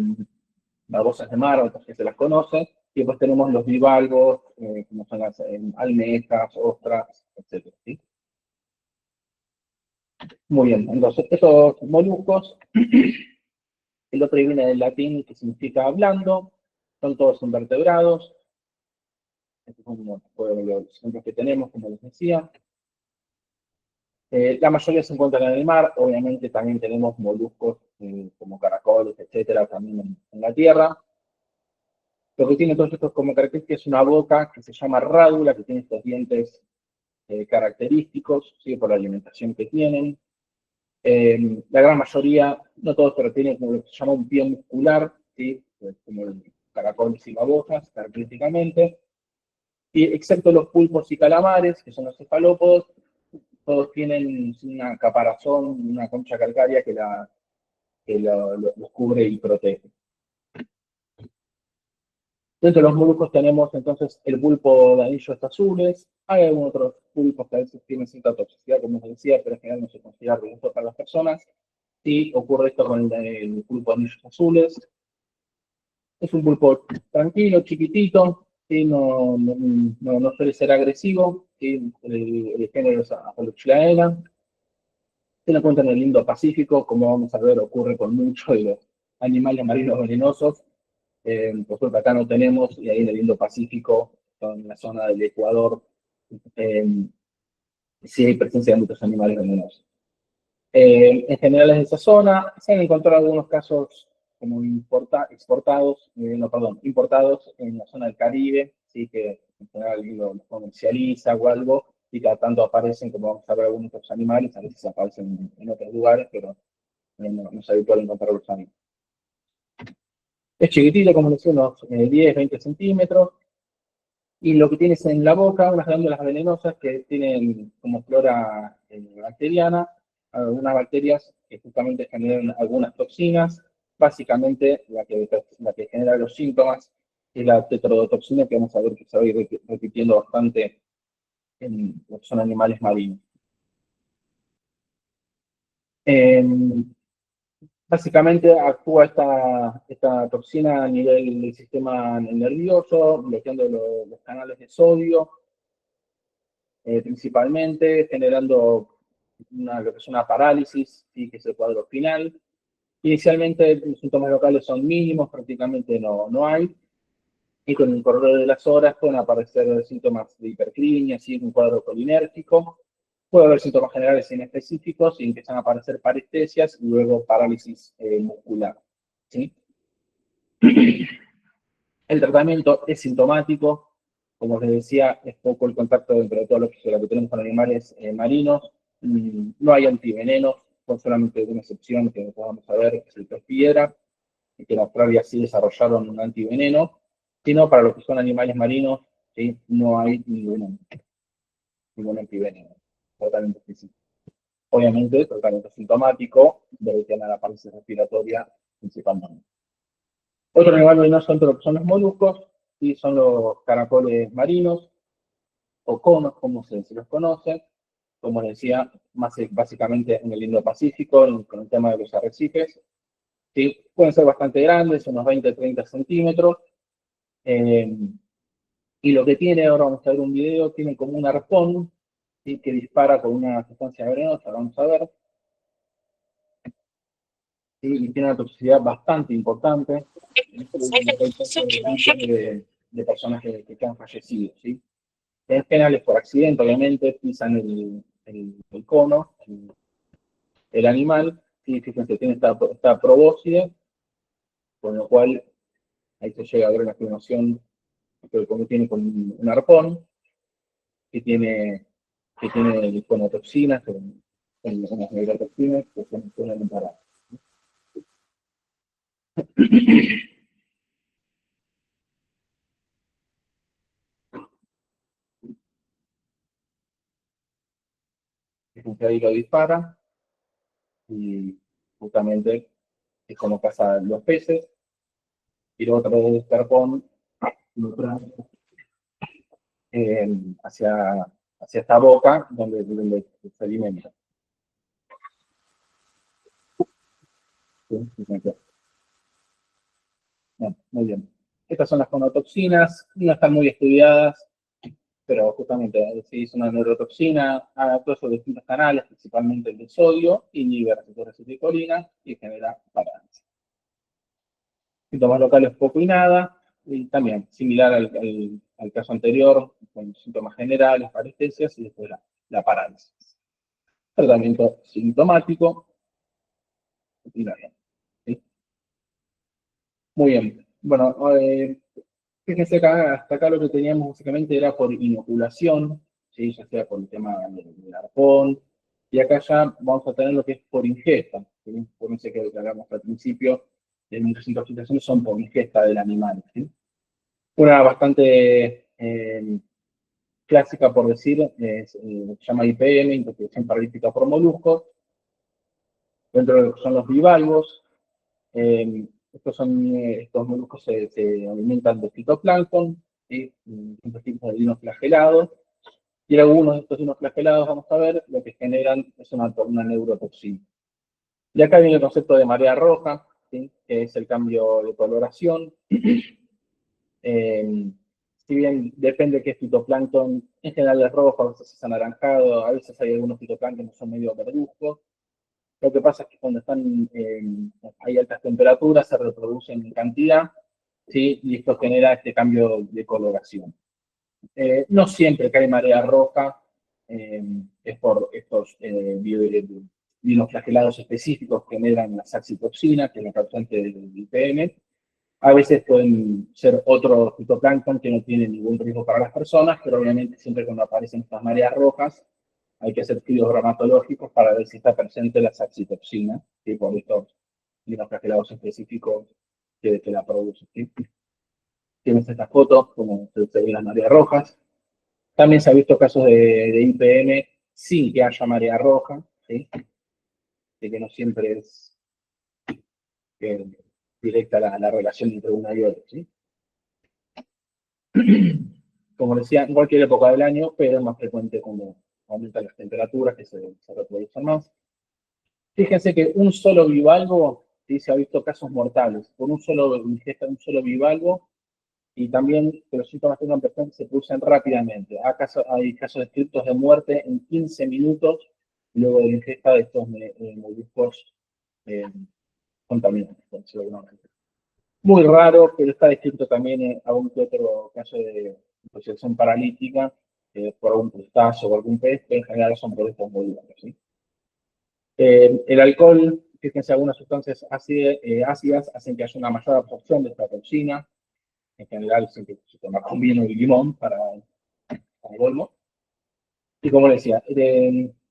Speaker 1: babosas de mar, otras que se las conocen, y después tenemos los bivalvos, como son las almejas, ostras, etc. ¿Sí? Muy bien, entonces estos moluscos, el otro viene del latín que significa blando, son todos invertebrados, estos son los ejemplos que tenemos, como les decía. La mayoría se encuentran en el mar, obviamente también tenemos moluscos como caracoles, etcétera, también en la tierra. Lo que tiene todos estos como característica es una boca que se llama rádula, que tiene estos dientes característicos, ¿sí? Por la alimentación que tienen. La gran mayoría, no todos, pero tienen como lo que se llama un pie muscular, ¿sí? Como el caracol y babosas, característicamente. Y excepto los pulpos y calamares, que son los cefalópodos, todos tienen una caparazón, una concha calcárea que los cubre y protege. Dentro de los moluscos tenemos entonces el pulpo de anillos azules. Hay algunos otros pulpos que a veces tienen cierta toxicidad, como les decía, pero en general no se considera riesgoso para las personas. Sí ocurre esto con el pulpo de anillos azules. Es un pulpo tranquilo, chiquitito, ¿sí? No suele ser agresivo. ¿Sí? El género es Apolochilaena. Se lo encuentra en el Indo-Pacífico, como vamos a ver, ocurre con muchos de los animales marinos venenosos. Por suerte acá no tenemos, y ahí en el Indo-Pacífico, en la zona del Ecuador, eh, sí hay presencia de muchos animales venenosos. En general en esa zona se han encontrado algunos casos como importados en la zona del Caribe, sí que en general alguien lo comercializa o algo, y cada tanto aparecen, como vamos a ver, algunos otros animales, a veces aparecen en otros lugares, pero no es habitual encontrar los animales. Es chiquitito, como les decía, unos 10, 20 centímetros, y lo que tienes en la boca, unas glándulas venenosas que tienen como flora bacteriana, algunas bacterias que justamente generan algunas toxinas, básicamente la que genera los síntomas es la tetrodotoxina, que vamos a ver que se va a ir repitiendo bastante en lo que son animales marinos. Básicamente actúa esta toxina a nivel del sistema nervioso, bloqueando los canales de sodio, principalmente, generando lo que es una parálisis, ¿sí? Que es el cuadro final. Inicialmente los síntomas locales son mínimos, prácticamente no hay, y con el correr de las horas pueden aparecer síntomas de hiperclínica, ¿sí? Un cuadro colinérgico, puede haber síntomas generales inespecíficos y empiezan a aparecer parestesias y luego parálisis muscular. ¿Sí? El tratamiento es sintomático, como les decía, es poco el contacto entre todo lo que tenemos con animales marinos. No hay antivenenos, con solamente una excepción que vamos a ver, que es el pez piedra, y que en Australia sí desarrollaron un antiveneno, sino para lo que son animales marinos, ¿sí? No hay ningún antiveneno, tratamiento físico. Obviamente, tratamiento sintomático, debe tener la parálisis respiratoria principalmente. Otro animal venenoso son los moluscos, y son los caracoles marinos, o conos, como se los conoce, como les decía, básicamente en el Indo-Pacífico, con el tema de los arrecifes. ¿Sí? Pueden ser bastante grandes, unos 20-30 centímetros, y lo que tiene, ahora vamos a ver un video, tiene como un arpón, ¿sí? Que dispara con una sustancia venenosa, vamos a ver, ¿sí? Y tiene una toxicidad bastante importante. De personas que han fallecido, ¿sí? En general es por accidente, obviamente, pisan el cono, el animal, ¿sí? Fíjense, tiene esta probóscide, con lo cual ahí se llega a ver la filmación, que como tiene con un arpón, que tiene conotoxinas, con unas neurotoxinas que se pueden parar. Fíjense, ahí lo dispara, y justamente es como cazan los peces, y luego otra vez este arpón lo trae eh, hacia, hacia esta boca donde se alimenta. ¿Sí? Bien, muy bien. Estas son las conotoxinas, no están muy estudiadas, pero justamente se hizo una neurotoxina, actúa sobre distintos canales, principalmente el de sodio, inhibe receptores de acetilcolina y genera parálisis. Síntomas locales poco y nada, y también similar al caso anterior, con síntomas generales, parestesias y después la parálisis. Tratamiento sintomático, y no bien. ¿Sí? Muy bien. Bueno, fíjense acá, hasta acá lo que teníamos básicamente era por inoculación, ¿sí? Ya sea por el tema del arpón, y acá ya vamos a tener lo que es por ingesta. ¿Sí? Fíjense que lo que hablamos al principio, de muchas intoxicaciones son por ingesta del animal. ¿Sí? Una bastante clásica, por decir, se llama IPM, intoxicación paralítica por moluscos. Dentro de lo que son los bivalvos, estos moluscos se alimentan de fitoplancton, ¿sí? Distintos tipos de dinoflagelados, y algunos de estos dinoflagelados, vamos a ver, lo que generan es una neurotoxina. Y acá viene el concepto de marea roja, ¿sí? Que es el cambio de coloración. Si bien depende de qué fitoplancton, en general es rojo, a veces es anaranjado, a veces hay algunos fitoplancton que son medio verduzcos. Lo que pasa es que cuando hay altas temperaturas se reproducen en cantidad, ¿sí? Y esto genera este cambio de coloración. No siempre que hay marea roja es por estos dinoflagelados específicos que generan la saxitoxina, que es la causante del IPM. A veces pueden ser otros fitoplancton que no tienen ningún riesgo para las personas, pero obviamente siempre cuando aparecen estas mareas rojas hay que hacer estudios bromatológicos para ver si está presente la saxitoxina, ¿sí? Por estos dinoflagelados específicos que la producen. ¿Sí? Tienes esta foto, como se ven las mareas rojas. También se ha visto casos de IPM sin que haya marea roja, ¿sí? De que no siempre es directa la relación entre una y otra, ¿sí? Como decía, en cualquier época del año, pero es más frecuente cuando aumentan las temperaturas, que se reproducen más. Fíjense que un solo bivalvo, ¿sí? Se ha visto casos mortales, por ingesta de un solo bivalvo, y también que los síntomas tengan presentes se producen rápidamente. Hay casos descritos de muerte en 15 minutos luego de la ingesta de estos moluscos contaminantes, por decirlo de alguna manera. Muy raro, pero está descrito también algún que otro caso de intoxicación paralítica por algún crustáceo o algún pez, que en general son por estos moluscos, ¿sí? El alcohol, fíjense, algunas sustancias ácidas hacen que haya una mayor absorción de esta toxina. En general, siempre se toma con vino y limón para el olmo. Y como les decía,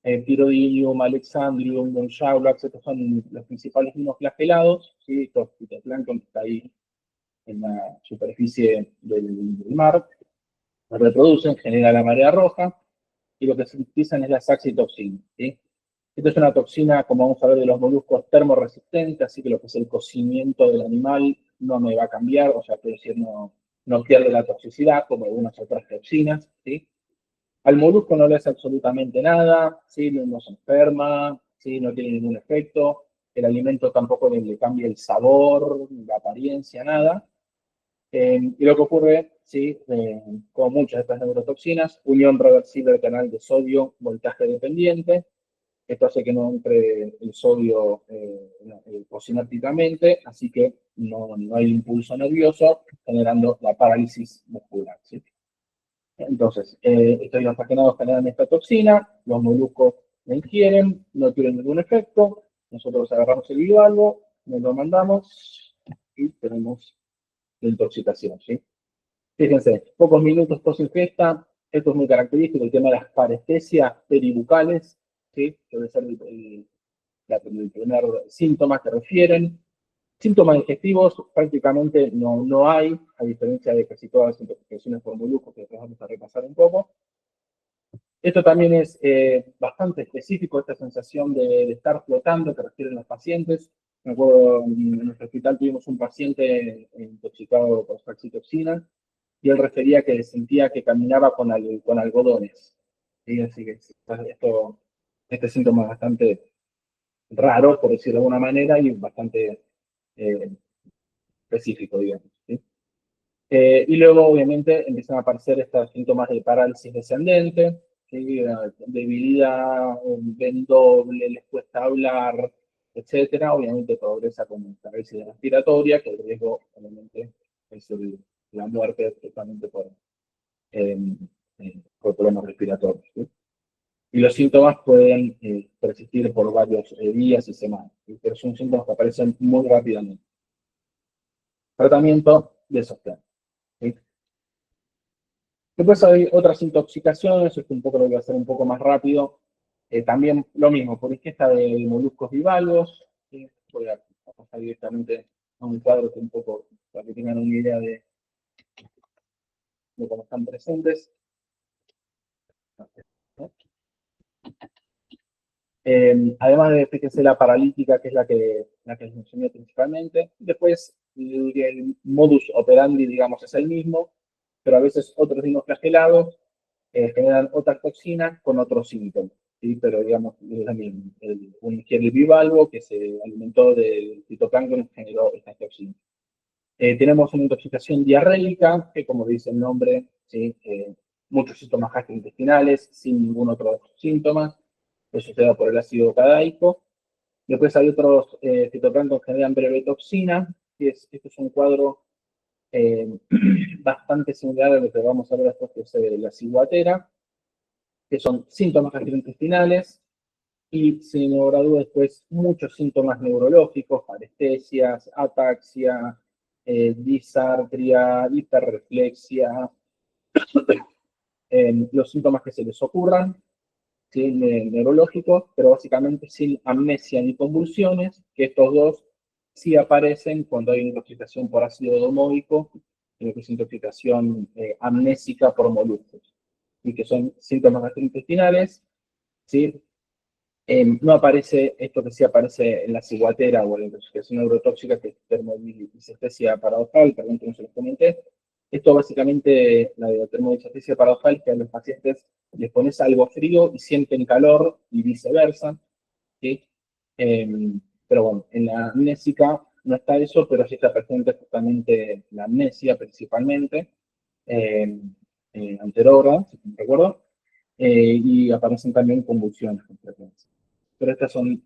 Speaker 1: Pyrodinium, Alexandrium, Donchaulax, estos son los principales dinoflagelados, ¿sí? Estos fitoplancton que está ahí en la superficie del mar, se reproducen, genera la marea roja, y lo que se utilizan es la saxitoxina, ¿sí? Esta es una toxina, como vamos a ver, de los moluscos termoresistente, así que lo que es el cocimiento del animal no me va a cambiar, o sea, quiero decir, no pierde la toxicidad como algunas otras toxinas, ¿sí? Al molusco no le hace absolutamente nada, ¿sí? No se enferma, ¿sí? No tiene ningún efecto, el alimento tampoco le cambia el sabor, la apariencia, nada. Y lo que ocurre, ¿sí? Con muchas de estas neurotoxinas, unión reversible del canal de sodio, voltaje dependiente. Esto hace que no entre el sodio posinatópicamente, así que no hay impulso nervioso, generando la parálisis muscular, ¿sí? Entonces, estos linfagenosos generan esta toxina, los moluscos la ingieren, no tienen ningún efecto, nosotros agarramos el bivalvo, nos lo mandamos y tenemos la intoxicación, ¿sí? Fíjense, pocos minutos post ingesta, esto es muy característico, el tema de las parestesias peribucales, ¿sí? Debe ser el primer síntoma que refieren. Síntomas digestivos prácticamente no hay, a diferencia de casi todas las intoxicaciones por moluscos que después vamos a repasar un poco. Esto también es bastante específico, esta sensación de estar flotando que refieren los pacientes. Me acuerdo, en nuestro hospital tuvimos un paciente intoxicado por saxitoxina y él refería que sentía que caminaba con algodones. ¿Sí? Así que este síntoma es bastante raro, por decirlo de alguna manera, y bastante específico, digamos, ¿sí? Y luego, obviamente, empiezan a aparecer estos síntomas de parálisis descendente, ¿sí? Debilidad, ven doble, les cuesta hablar, etcétera. Obviamente progresa con parálisis respiratoria, que el riesgo, obviamente, es la muerte justamente eh, por problemas respiratorios, ¿sí? Y los síntomas pueden persistir por varios días y semanas, ¿sí? Pero son síntomas que aparecen muy rápidamente. Tratamiento de sostén, ¿sí? Después hay otras intoxicaciones, esto un poco lo voy a hacer un poco más rápido. También lo mismo, por ingesta de moluscos bivalvos, ¿sí? Voy a pasar directamente a un cuadro que un poco para que tengan una idea de cómo están presentes. ¿no? Además de, fíjense, la paralítica, que es la que les mencioné principalmente. Después, el modus operandi, digamos, es el mismo, pero a veces otros dinoflagelados generan otras toxinas con otros síntomas, ¿sí? Pero digamos, es lo mismo. El bivalvo que se alimentó del fitoplancton generó estas toxinas. Tenemos una intoxicación diarreica, que como dice el nombre, ¿sí? Muchos síntomas gastrointestinales, sin ningún otro síntoma. Eso se da por el ácido cadaico. Después hay otros fitoplancton que generan brevetoxina, esto es un cuadro eh, bastante similar a lo que vamos a ver después, que es la ciguatera, que son síntomas gastrointestinales y, sin lugar a dudas, después muchos síntomas neurológicos, parestesias, ataxia, disartria, hiperreflexia, los síntomas que se les ocurran, ¿sí? Neurológicos, pero básicamente sin amnesia ni convulsiones, que estos dos sí aparecen cuando hay intoxicación por ácido domoico, lo que es intoxicación amnésica por moluscos, y que son síntomas gastrointestinales, ¿sí? No aparece esto que sí aparece en la ciguatera o en la intoxicación neurotóxica, que es termodispepsia paradojal, perdón que no se los comenté. Esto básicamente, la termodispepsia paradojal, que a los pacientes les pones algo frío y sienten calor y viceversa, ¿sí? Pero bueno, en la amnésica no está eso, pero sí está presente justamente la amnesia principalmente, eh, anterógrada, si no recuerdo, y aparecen también convulsiones con frecuencia. Pero estas son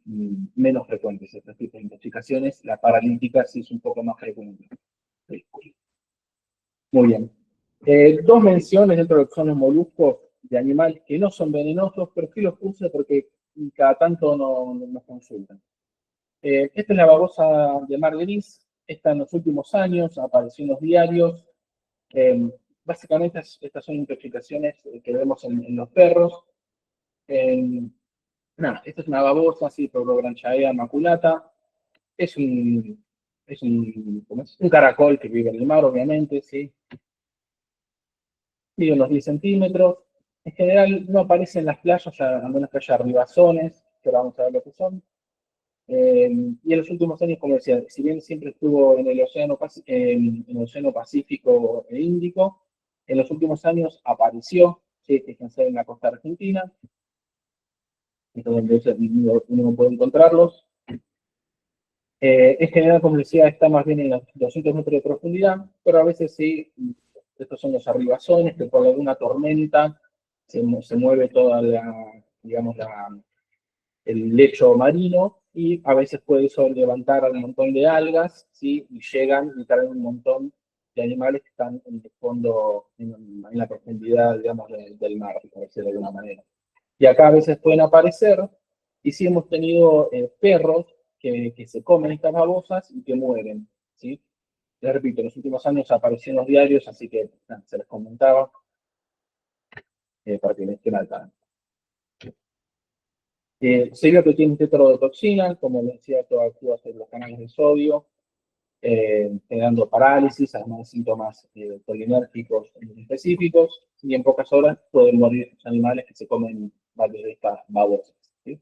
Speaker 1: menos frecuentes, estas tipos de intoxicaciones. La paralítica sí es un poco más frecuente. Muy bien. Dos menciones dentro de lo que son los moluscos de animales que no son venenosos, pero sí los puse porque cada tanto nos consultan. Esta es la babosa de mar gris. Esta en los últimos años apareció en los diarios. Eh, Básicamente estas son intoxicaciones que vemos en los perros. Nada, esta es una babosa, así, Probranchaea maculata. Es un, ¿cómo es? Un caracol que vive en el mar, obviamente, ¿sí? Mide unos 10 centímetros. En general no aparece en las playas, a menos que haya ribazones, que ahora vamos a ver lo que son. Y en los últimos años, como decía, si bien siempre estuvo en el Océano Pacífico e Índico, en los últimos años apareció, ¿sí? Fíjense, en la costa argentina, donde uno puede encontrarlos. En general, como decía, está más bien en los 200 metros de profundidad, pero a veces sí, estos son los arribazones, que por alguna tormenta se mueve toda digamos, el lecho marino, y a veces puede eso levantar un montón de algas, ¿sí? Y llegan y traen un montón de animales que están en el fondo, en la profundidad, digamos, del mar, por decirlo de alguna manera. Y acá a veces pueden aparecer, y sí hemos tenido perros que se comen estas babosas y que mueren, ¿sí? Les repito, en los últimos años apareció en los diarios, así que se les comentaba para que les estén al tanto. Se vio que tiene tetrodotoxina, como les decía, esto actúa sobre los canales de sodio, generando parálisis, además de síntomas polinérgicos específicos, y en pocas horas pueden morir los animales que se comen varios de estas babosas, ¿sí?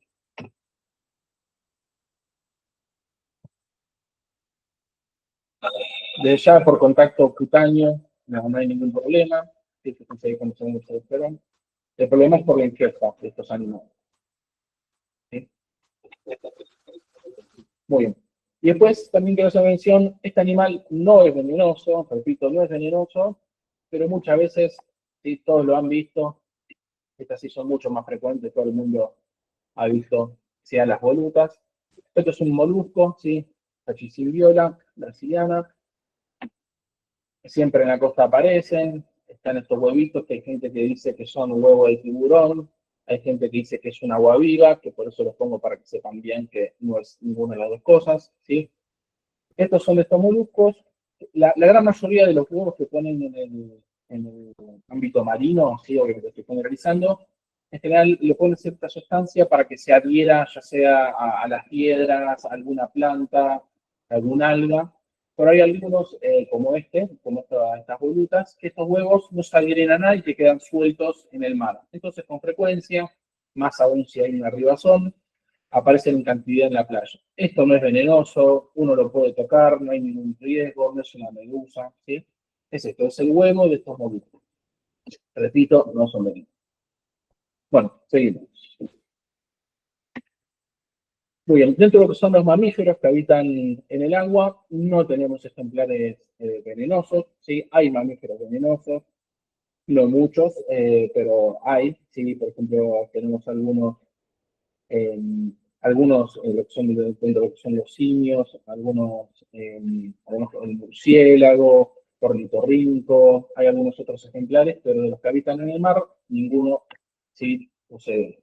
Speaker 1: De ya por contacto cutáneo no hay ningún problema, ¿sí? Que conseguir cuando se esperan. El problema es por la ingesta de estos animales, ¿sí? Muy bien. Y después también quiero hacer mención, este animal no es venenoso, repito, no es venenoso, pero muchas veces, sí, todos lo han visto, estas sí son mucho más frecuentes, todo el mundo ha visto, sean las volutas. Esto es un molusco, ¿sí? Pachycilviola brasiliana, siempre en la costa aparecen, están estos huevitos que hay gente que dice que son huevos de tiburón, hay gente que dice que es una agua viva, que por eso los pongo para que sepan bien que no es ninguna de las dos cosas, ¿sí? Estos son de estos moluscos. La gran mayoría de los huevos que ponen en el ámbito marino, ¿sí? O que estoy generalizando, en general le ponen cierta sustancia para que se adhiera ya sea a las piedras, a alguna planta, a algún alga, Pero hay algunos, como estas bolutas, que estos huevos no se adhieren a nada y que quedan sueltos en el mar. Entonces, con frecuencia, más aún si hay una ribazón, aparecen en cantidad en la playa. Esto no es venenoso, uno lo puede tocar, no hay ningún riesgo, no es una medusa, ¿sí? Es esto, es el huevo de estos moluscos. Repito, no son venenosos. Bueno, seguimos. Muy bien, dentro de lo que son los mamíferos que habitan en el agua, no tenemos ejemplares venenosos, ¿sí? Hay mamíferos venenosos, no muchos, pero hay, ¿sí? Por ejemplo, tenemos eh, lo que son, dentro de lo que son los simios, algunos el murciélago, ornitorrinco, hay algunos otros ejemplares, pero de los que habitan en el mar, ninguno sí posee.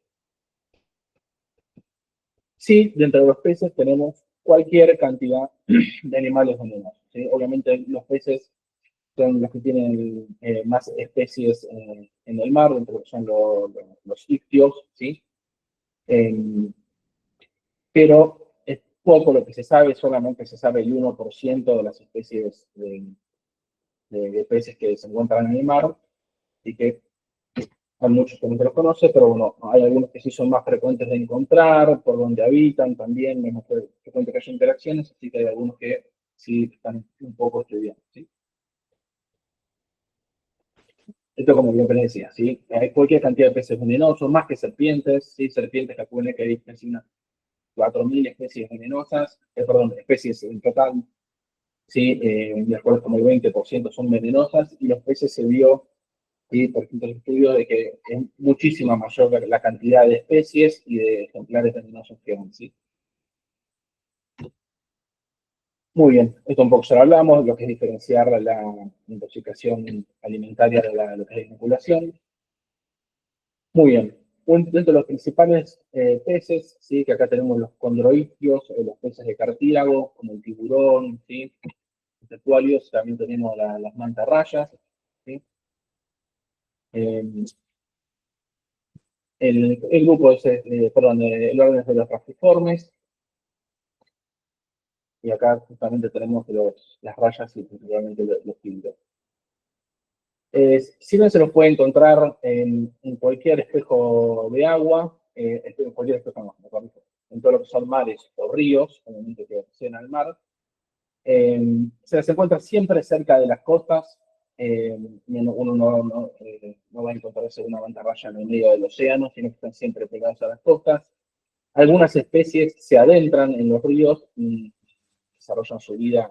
Speaker 1: Sí, dentro de los peces tenemos cualquier cantidad de animales venenosos, ¿sí? Obviamente los peces son los que tienen más especies en el mar, dentro de lo que son los ictios, ¿sí? Eh, pero es poco lo que se sabe, solamente se sabe el 1% de las especies de peces que se encuentran en el mar, y que hay muchos que no se los conoce, pero bueno, hay algunos que sí son más frecuentes de encontrar, por donde habitan también, es más frecuente que haya interacciones, así que hay algunos que sí están un poco estudiados, ¿sí? Esto como bien les decía, ¿sí? Hay cualquier cantidad de peces venenosos, más que serpientes, ¿sí? Serpientes que pueden que hay casi unas 4.000 especies venenosas, perdón, especies en total, ¿sí? De acuerdo como el 20% son venenosas, y los peces se vio, ¿sí? Por ejemplo, el estudio de que es muchísima mayor la cantidad de especies y de ejemplares venenosos que hay, ¿sí? Muy bien, esto un poco ya lo hablamos, lo que es diferenciar la intoxicación alimentaria de lo que es la inoculación. Muy bien, dentro de los principales peces, ¿sí? Que acá tenemos los condroikios, los peces de cartílago, como el tiburón, ¿sí? Los estuarios, también tenemos las mantarrayas, ¿sí? Eh, el grupo es, perdón, el orden es de los rastiformes, y acá justamente tenemos las rayas y principalmente los tiburones. Si bien se los puede encontrar en cualquier espejo de agua, en cualquier espejo, no, mejor dicho, en todo lo que son mares o ríos, obviamente que acceden al mar, se las encuentra siempre cerca de las costas. Uno no va a encontrarse una mantarraya en el medio del océano, sino que están siempre pegadas a las costas. Algunas especies se adentran en los ríos y desarrollan su vida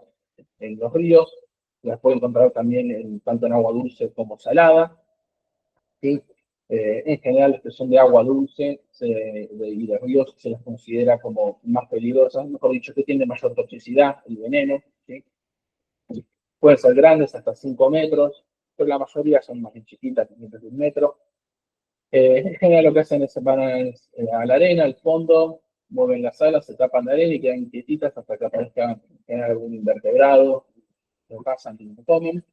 Speaker 1: en los ríos. Las puede encontrar también tanto en agua dulce como salada, ¿sí? En general, las que son de agua dulce y de ríos se las considera como más peligrosas, mejor dicho, que tienen mayor toxicidad, el veneno, ¿sí? Pueden ser grandes, hasta 5 metros, pero la mayoría son más bien chiquitas, menos de 1 metro. En general lo que hacen es se van a la arena, al fondo, mueven las alas, se tapan de arena y quedan quietitas hasta que aparezca algún invertebrado, lo cazan y lo comen.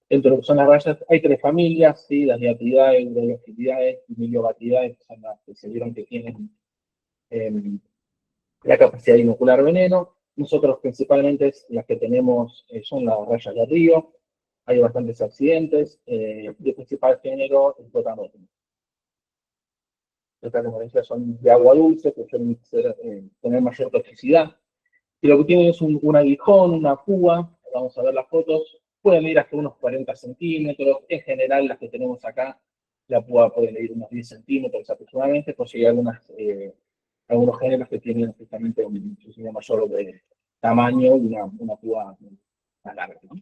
Speaker 1: Dentro de lo que son las rayas hay 3 familias, ¿sí? Las diatidae, urologitidae y miliobatidae, que son las que se vieron que tienen eh, la capacidad de inocular veneno. Nosotros principalmente las que tenemos son las rayas de río, hay bastantes accidentes, y el principal género es Potamotum. Estas como son de agua dulce, que suelen tener mayor toxicidad. Y lo que tienen es un aguijón, una púa, vamos a ver las fotos, pueden medir hasta unos 40 centímetros. En general, las que tenemos acá, la púa puede medir unos 10 centímetros aproximadamente, pues hay algunos géneros que tienen justamente un muchísimo mayor tamaño y una púa más larga, ¿no?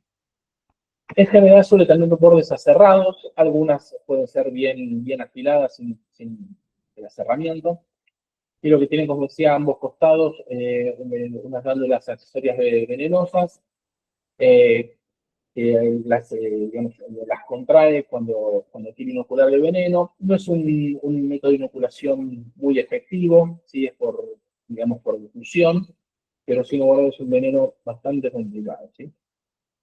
Speaker 1: En general suele tener bordes aserrados, algunas pueden ser bien afiladas sin el aserramiento, y lo que tienen, como decía, ambos costados, unas glándulas accesorias venenosas, eh, que digamos, las contrae cuando quiere inocular el veneno. No es un método de inoculación muy efectivo, ¿sí? Es digamos, por difusión, pero sin embargo es un veneno bastante complicado, ¿sí?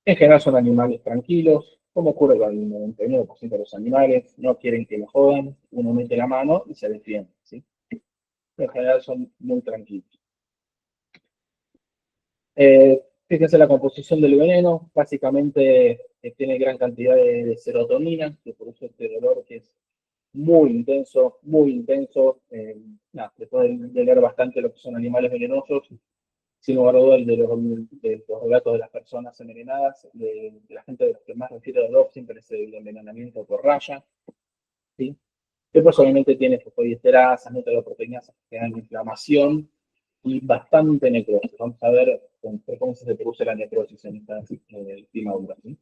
Speaker 1: En general son animales tranquilos, como ocurre con el 99% de los animales, no quieren que lo jodan, uno mete la mano y se defiende, ¿sí? En general son muy tranquilos. Fíjense la composición del veneno, básicamente tiene gran cantidad de serotonina, que produce este dolor que es muy intenso, muy intenso. Nada, después de leer bastante lo que son animales venenosos, sin lugar a dudas, el de los relatos de las personas envenenadas, de la gente de los que más refiere dolor, siempre es el envenenamiento por raya, ¿sí? Después obviamente tiene fosfodiesterasas, metaloproteinasas que generan inflamación y bastante necrosis. Vamos a ver cómo se produce la necrosis en esta limadura, ¿sí?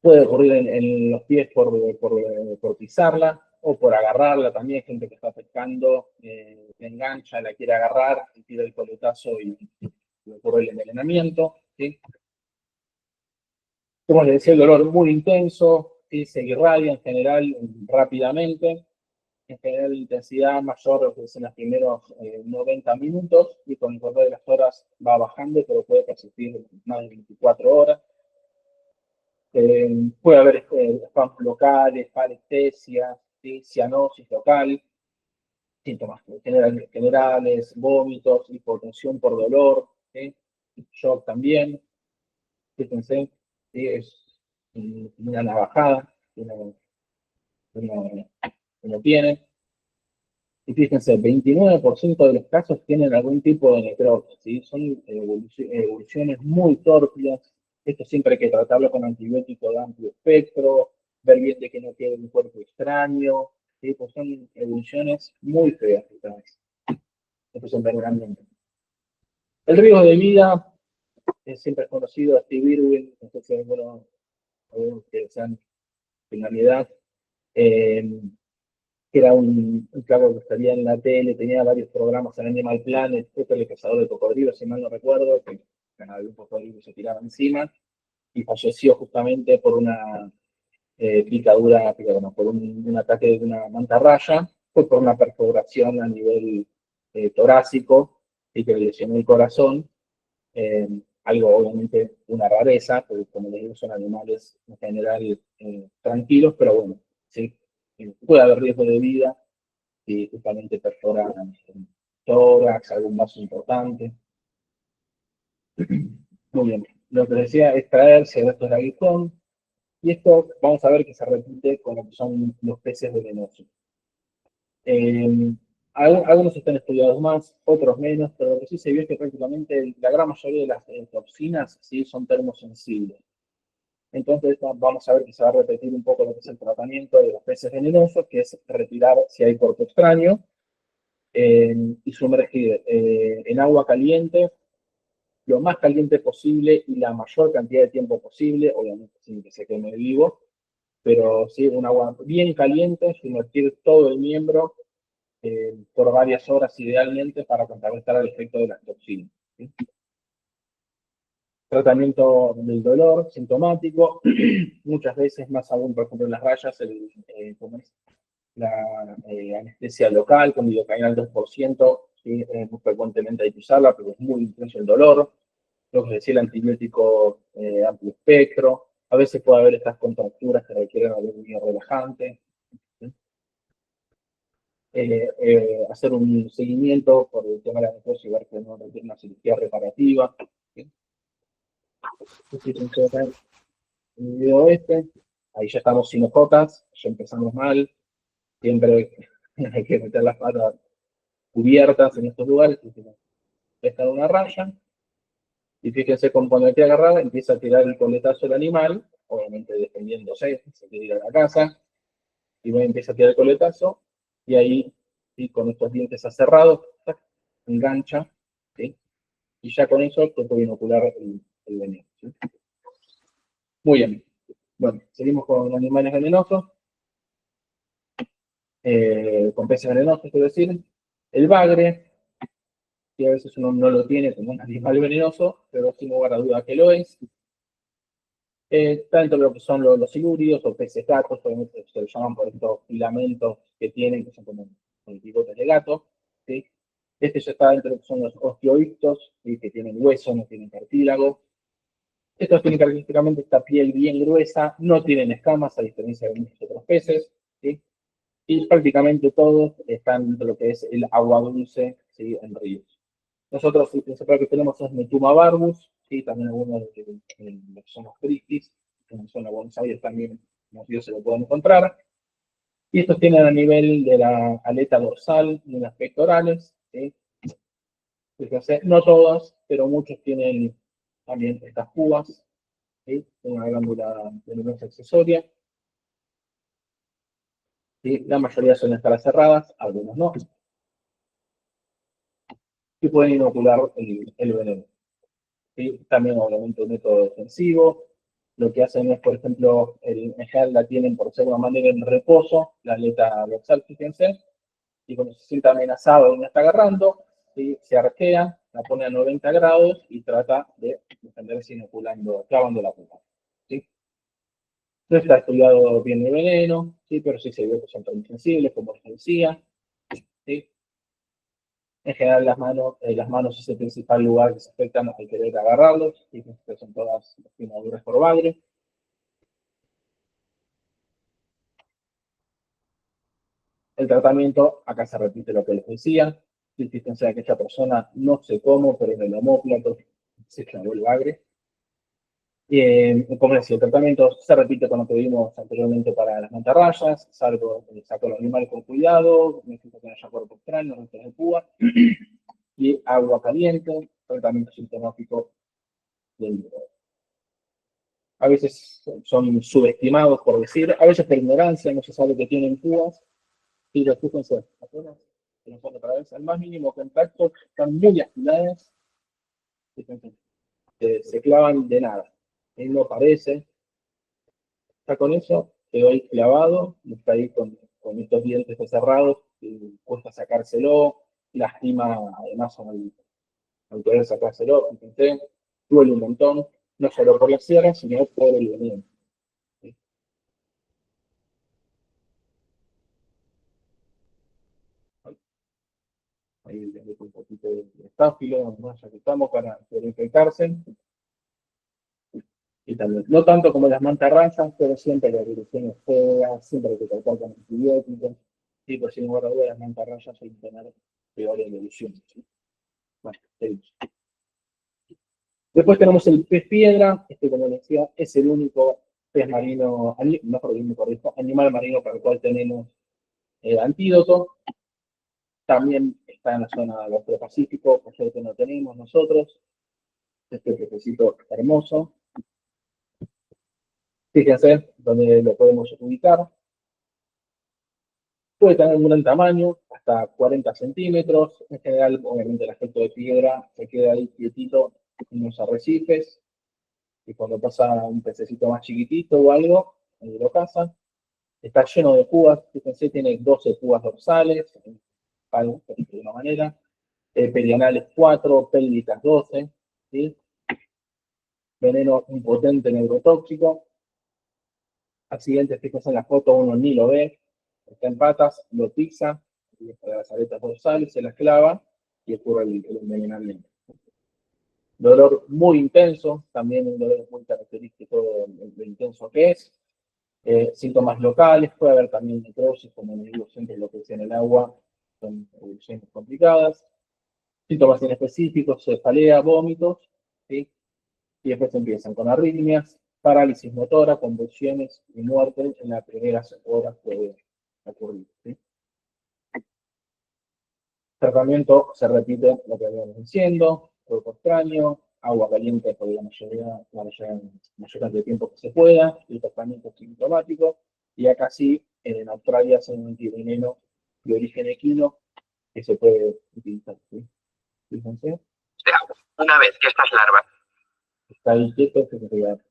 Speaker 1: Puede ocurrir en los pies por pisarla o por agarrarla también. Hay gente que está pescando, se engancha, la quiere agarrar, y tira el coletazo y ocurre el envenenamiento, ¿sí? Como les decía, el dolor muy intenso, ¿sí? Se irradia en general rápidamente. En general, la intensidad mayor es en los primeros 90 minutos y con el correr de las horas va bajando, pero puede persistir más de 24 horas. Puede haber espasmos locales, parestesia, ¿sí? Cianosis local, síntomas generales, vómitos, hipotensión por dolor, ¿sí? Shock también. Fíjense, ¿sí? Es una navajada que uno tiene. Y fíjense, 29% de los casos tienen algún tipo de necrosis, ¿sí? Son evoluciones muy tórpidas. Esto siempre hay que tratarlo con antibiótico de amplio espectro, ver bien de que no quede un cuerpo extraño, ¿sí? Pues son evoluciones muy feas. Esto es envenenamiento. El riesgo de vida siempre es conocido, Steve Irwin, no sé si algunos que sean en la edad, que era un flaco que salía en la tele, tenía varios programas en Animal Planet, el cazador de cocodrilos, si mal no recuerdo, que un cocodrilo se tiraba encima, y falleció justamente por una picadura, bueno, por un ataque de una mantarraya, fue por una perforación a nivel torácico, y que le lesionó el corazón, algo obviamente una rareza, porque como les digo, son animales en general tranquilos, pero bueno, sí, puede haber riesgo de vida y justamente perfora tórax, algún vaso importante. Muy bien. Lo que decía es traerse el resto del aguijón, y esto vamos a ver que se repite con lo que son los peces venenosos. Algunos están estudiados más, otros menos, pero lo que sí se vio es que prácticamente la gran mayoría de las toxinas sí son termosensibles. Entonces vamos a ver que se va a repetir un poco lo que es el tratamiento de los peces venenosos, que es retirar si hay cuerpo extraño, y sumergir en agua caliente lo más caliente posible y la mayor cantidad de tiempo posible, obviamente sin que se queme vivo, pero sí un agua bien caliente, sumergir todo el miembro por varias horas idealmente para contrarrestar el efecto de las toxinas, ¿sí? Tratamiento del dolor sintomático, muchas veces más aún, por ejemplo, en las rayas, como es la anestesia local con lidocaína al 2%, ¿sí? Muy frecuentemente hay que usarla, pero es muy intenso el dolor. Lo que decía el antibiótico amplio espectro. A veces puede haber estas contracturas que requieren algún relajante. ¿Sí? Hacer un seguimiento por el tema de la necrosis y ver que no requiere una cirugía reparativa. ¿Sí? En el video ahí ya estamos sin hojotas, ya empezamos mal. Siempre hay que meter las patas cubiertas en estos lugares. Está una raya. Y fíjense, cuando hay que agarrar, empieza a tirar el coletazo del animal, obviamente defendiéndose, se quiere ir a la casa, y bueno, empieza a tirar el coletazo, y ahí, ¿sí? Con estos dientes aserrados, engancha, ¿sí? Y ya con eso se puede inocular el veneno, ¿sí? Muy bien. Bueno, seguimos con animales venenosos, con peces venenosos, quiero decir. El bagre, que a veces uno no lo tiene como un animal venenoso, pero sin lugar a duda que lo es. Está dentro de lo que son los silurios o peces gatos, obviamente se lo llaman por estos filamentos que tienen, que son como bigotes de gato, ¿sí? Este ya está dentro de lo que son los osteoictos, ¿sí? Que tienen hueso, no tienen cartílago. Estos tienen característicamente esta piel bien gruesa, no tienen escamas, a diferencia de muchos otros peces, ¿sí? Y prácticamente todos están dentro de lo que es el agua dulce, ¿sí? En ríos. Nosotros el principal que tenemos es Metuma barbus, ¿sí? También algunos de los que son los cristis, que en la zona de Buenos Aires también, como se lo pueden encontrar. Y estos tienen a nivel de la aleta dorsal y las pectorales, ¿sí? Fíjense, no todas, pero muchos tienen también estas púas, ¿sí? Una glándula venenosa accesoria. ¿Sí? La mayoría suelen estar cerradas, algunos no. Y pueden inocular el veneno. ¿Sí? También, obviamente, un método defensivo. Lo que hacen es, por ejemplo, en general la tienen por ser una manera en reposo, la aleta dorsal, fíjense, y cuando se siente amenazado y no está agarrando, ¿sí? Se arquea, la pone a 90 grados y trata de defenderse inoculando, clavando la punta. ¿Sí? No está estudiado bien el veneno, ¿sí? Pero sí se ve que son tan sensibles, como les decía. ¿Sí? En general, las manos es el principal lugar que se afectan al querer agarrarlos, ¿sí? Que son todas quemaduras por bagre. El tratamiento, acá se repite lo que les decía, si fíjense que aquella persona no sé cómo, pero en el omóplato se clavó el bagre. Como decía, el tratamiento se repite con lo que vimos anteriormente para las mantarrayas, saco al animal con cuidado, necesito que no haya cuerpo extraño, no de púa, y agua caliente, tratamiento sintomático del dolor. A veces son subestimados, por decir, a veces por ignorancia, no se sabe que tienen púas, y fíjense, apenas se nos pone otra vez al más mínimo contacto, están muy afiladas, fíjense, se clavan de nada, él no parece, está con eso, quedó ahí clavado, y está ahí con estos dientes cerrados, y cuesta sacárselo, lastima además al poder sacárselo, fíjense, duele un montón, no solo por la sierra, sino por el veneno. Ahí le meto un poquito de estáfilo, ¿no? Ya que estamos para infectarse. Y también, no tanto como las mantarrayas, pero siempre la evolución es fea, siempre hay que tratar con antibióticos. Y por sin lugar a dudas, las mantarrayas suelen tener peor evolución. ¿Sí? Bueno, seguimos. Después tenemos el pez piedra, este como decía, es el único pez marino, mejor dicho, correcto, animal marino para el cual tenemos antídoto. También está en la zona del Océano Pacífico, por eso que no tenemos nosotros. Este pececito hermoso. Fíjense dónde lo podemos ubicar. Puede tener un gran tamaño, hasta 40 centímetros. En general, obviamente, el aspecto de piedra se queda ahí quietito en los arrecifes. Y cuando pasa un pececito más chiquitito o algo, ahí lo cazan. Está lleno de púas. Fíjense, tiene 12 púas dorsales, algo, de alguna manera. Perianales 4, pélvicas 12. ¿Sí? Veneno impotente neurotóxico. Accidentes, fíjense en la foto, uno ni lo ve, está en patas, lo pisa, las aletas dorsales, se las clava y ocurre el envenenamiento. Dolor muy intenso, también un dolor muy característico de lo intenso que es. Síntomas locales, puede haber también necrosis, como digo siempre lo que es en el agua, son evoluciones complicadas. Síntomas inespecíficos, cefalea, vómitos, ¿sí? Y después empiezan con arritmias, parálisis motora, convulsiones y muerte en las primeras horas puede ocurrir. ¿Sí? Tratamiento se repite lo que habíamos diciendo, cuerpo extraño, agua caliente por la mayor de tiempo que se pueda, y tratamiento sintomático, y acá sí, en Australia hacen un antiveneno de origen equino que se puede utilizar. ¿Sí? Fíjense. Una vez que estas larvas está ahí quieto, que se queda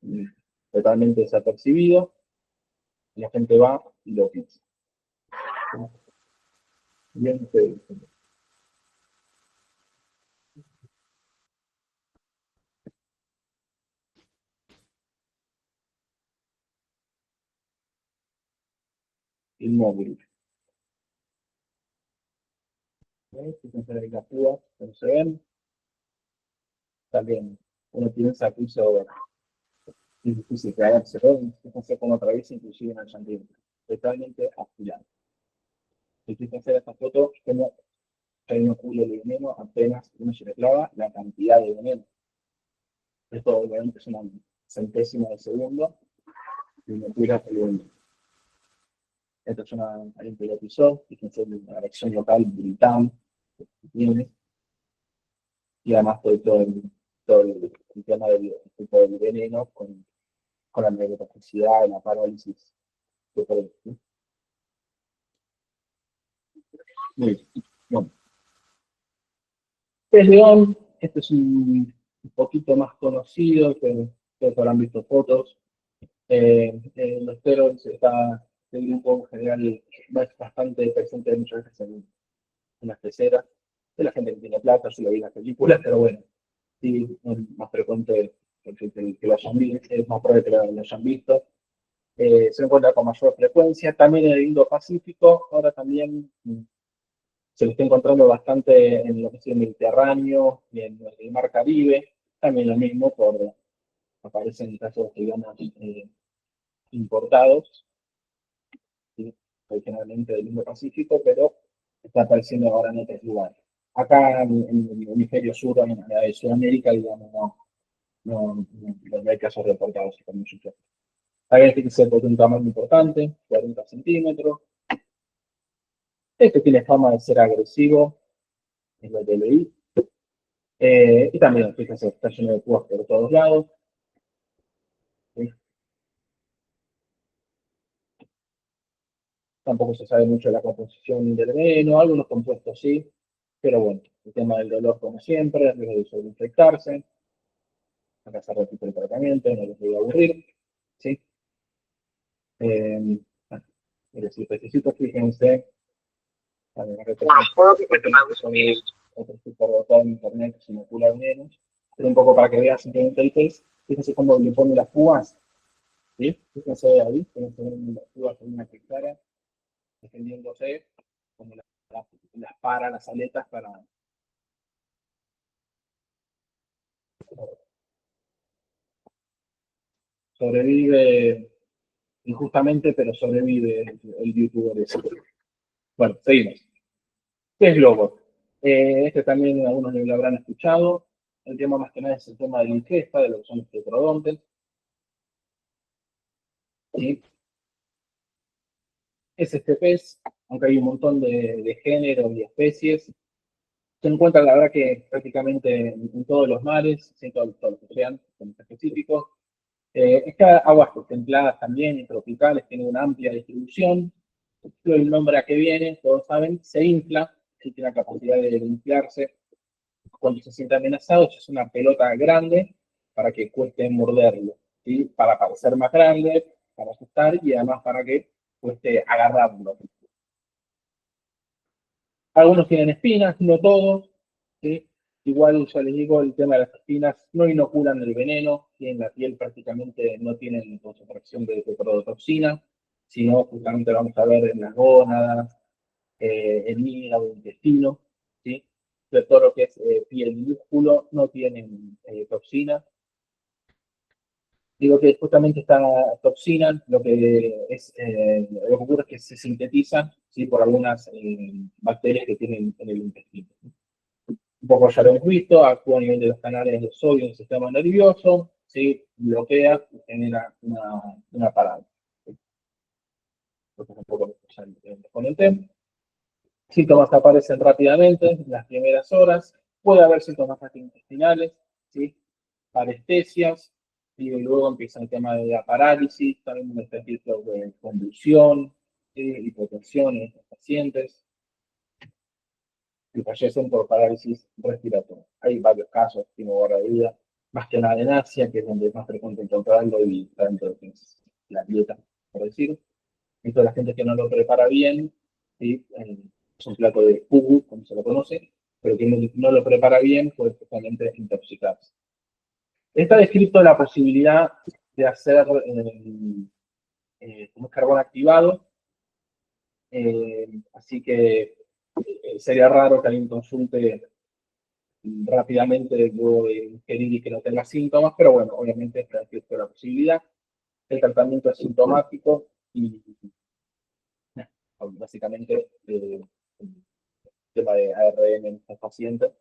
Speaker 1: totalmente desapercibido, y la gente va y lo piensa. Bien, inmóvil. Fíjense ahí las púas, como se ven, también uno piensa que hizo es difícil caerse, ¿no? Fíjense cómo atraviesa inclusive en el sentido totalmente afilado. Y fíjense esta foto, como ya inocula el veneno apenas uno se le clava la cantidad de veneno. Esto obviamente es una centésima de segundo y inocula el veneno. Esta es alguien que lo pisó, fíjense una reacción local brutal que tiene, y además todo el tema del veneno con la neurotoxicidad, la parálisis que produce. Muy bien. Bueno. Pez león, este es un poquito más conocido, que ustedes habrán visto fotos. Los teros está el grupo en general bastante presente muchas veces en las peceras de la gente que tiene plata, yo lo vi en las películas, pero bueno, sí, es más frecuente que lo hayan visto, es más probable que lo hayan visto. Se encuentra con mayor frecuencia, también en el Indo-Pacífico, ahora también se lo está encontrando bastante en lo que es el Mediterráneo y en el Mar Caribe, también lo mismo, aparecen casos, digamos, importados, ¿sí? Originalmente del Indo-Pacífico, pero está apareciendo ahora en otros lugares. Acá en el hemisferio sur, en Sudamérica, digamos, no hay casos reportados con mucho tiempo. También tiene que ser por un tamaño importante, 40 centímetros. Este tiene fama de ser agresivo, es lo que leí. Y también, fíjense, está lleno de púas por todos lados. ¿Sí? Tampoco se sabe mucho de la composición del veneno, algunos compuestos sí, pero bueno, el tema del dolor, como siempre, el riesgo de sobreinfectarse. Acá se repite el tratamiento, no les voy a aburrir. ¿Sí? Bueno, los pececitos, fíjense, también otro tipo de botón en internet que se inocula menos, pero un poco para que vean simplemente el pez. Fíjense cómo le pone las púas, ¿sí? Fíjense ahí, fíjense las púas con una pizarra defendiéndose, como las para, las aletas para. Sobrevive injustamente, pero sobrevive el youtuber ese. Bueno, seguimos. ¿Qué es Globo? Este también algunos lo habrán escuchado. El tema más que nada es el tema de la ingesta, de lo que son los tetrodontes. ¿Sí? Es este pez, aunque hay un montón de géneros y especies. Se encuentra, la verdad, que prácticamente en todos los mares, en todos los océanos específicos. Está aguas templadas también y tropicales, tiene una amplia distribución. El nombre a que viene, todos saben, se infla, sí tiene la capacidad de inflarse cuando se siente amenazado, es una pelota grande para que cueste morderlo, ¿sí? Para parecer más grande, para asustar y además para que cueste agarrarlo. Algunos tienen espinas, no todos, ¿sí? Igual ya les digo, el tema de las espinas no inoculan el veneno, ¿sí? En la piel prácticamente no tienen concentración de protoxina, sino justamente vamos a ver en las gónadas, el hígado, el intestino, ¿sí? De todo lo que es piel y músculo no tienen toxina. Digo que justamente esta toxina lo que ocurre es que se sintetiza, ¿sí? Por algunas bacterias que tienen en el intestino. Un poco ya lo hemos visto, actúa a nivel de los canales de sodio del sistema nervioso, ¿sí? Bloquea y genera una parada. Entonces, un poco lo que ya les comenté. Síntomas que aparecen rápidamente en las primeras horas. Puede haber síntomas intestinales, ¿sí? Parestesias, y luego empieza el tema de la parálisis, también un ejercicio de convulsión, ¿sí? Hipotensión en estos pacientes, y fallecen por parálisis respiratoria. Hay varios casos, tengo guarda de vida, más que nada en Asia, que es donde es más frecuente encontrarlo y está dentro de lo que es la dieta, por decir. Esto la gente que no lo prepara bien, ¿sí? Es un plato de fugu, como se lo conoce, pero que no lo prepara bien puede justamente intoxicarse. Está descrito la posibilidad de hacer como carbón activado, así que sería raro que alguien consulte rápidamente luego de ingerir y que no tenga síntomas, pero bueno, obviamente está descrito la posibilidad. El tratamiento es sintomático y básicamente tema de ARN en estos pacientes.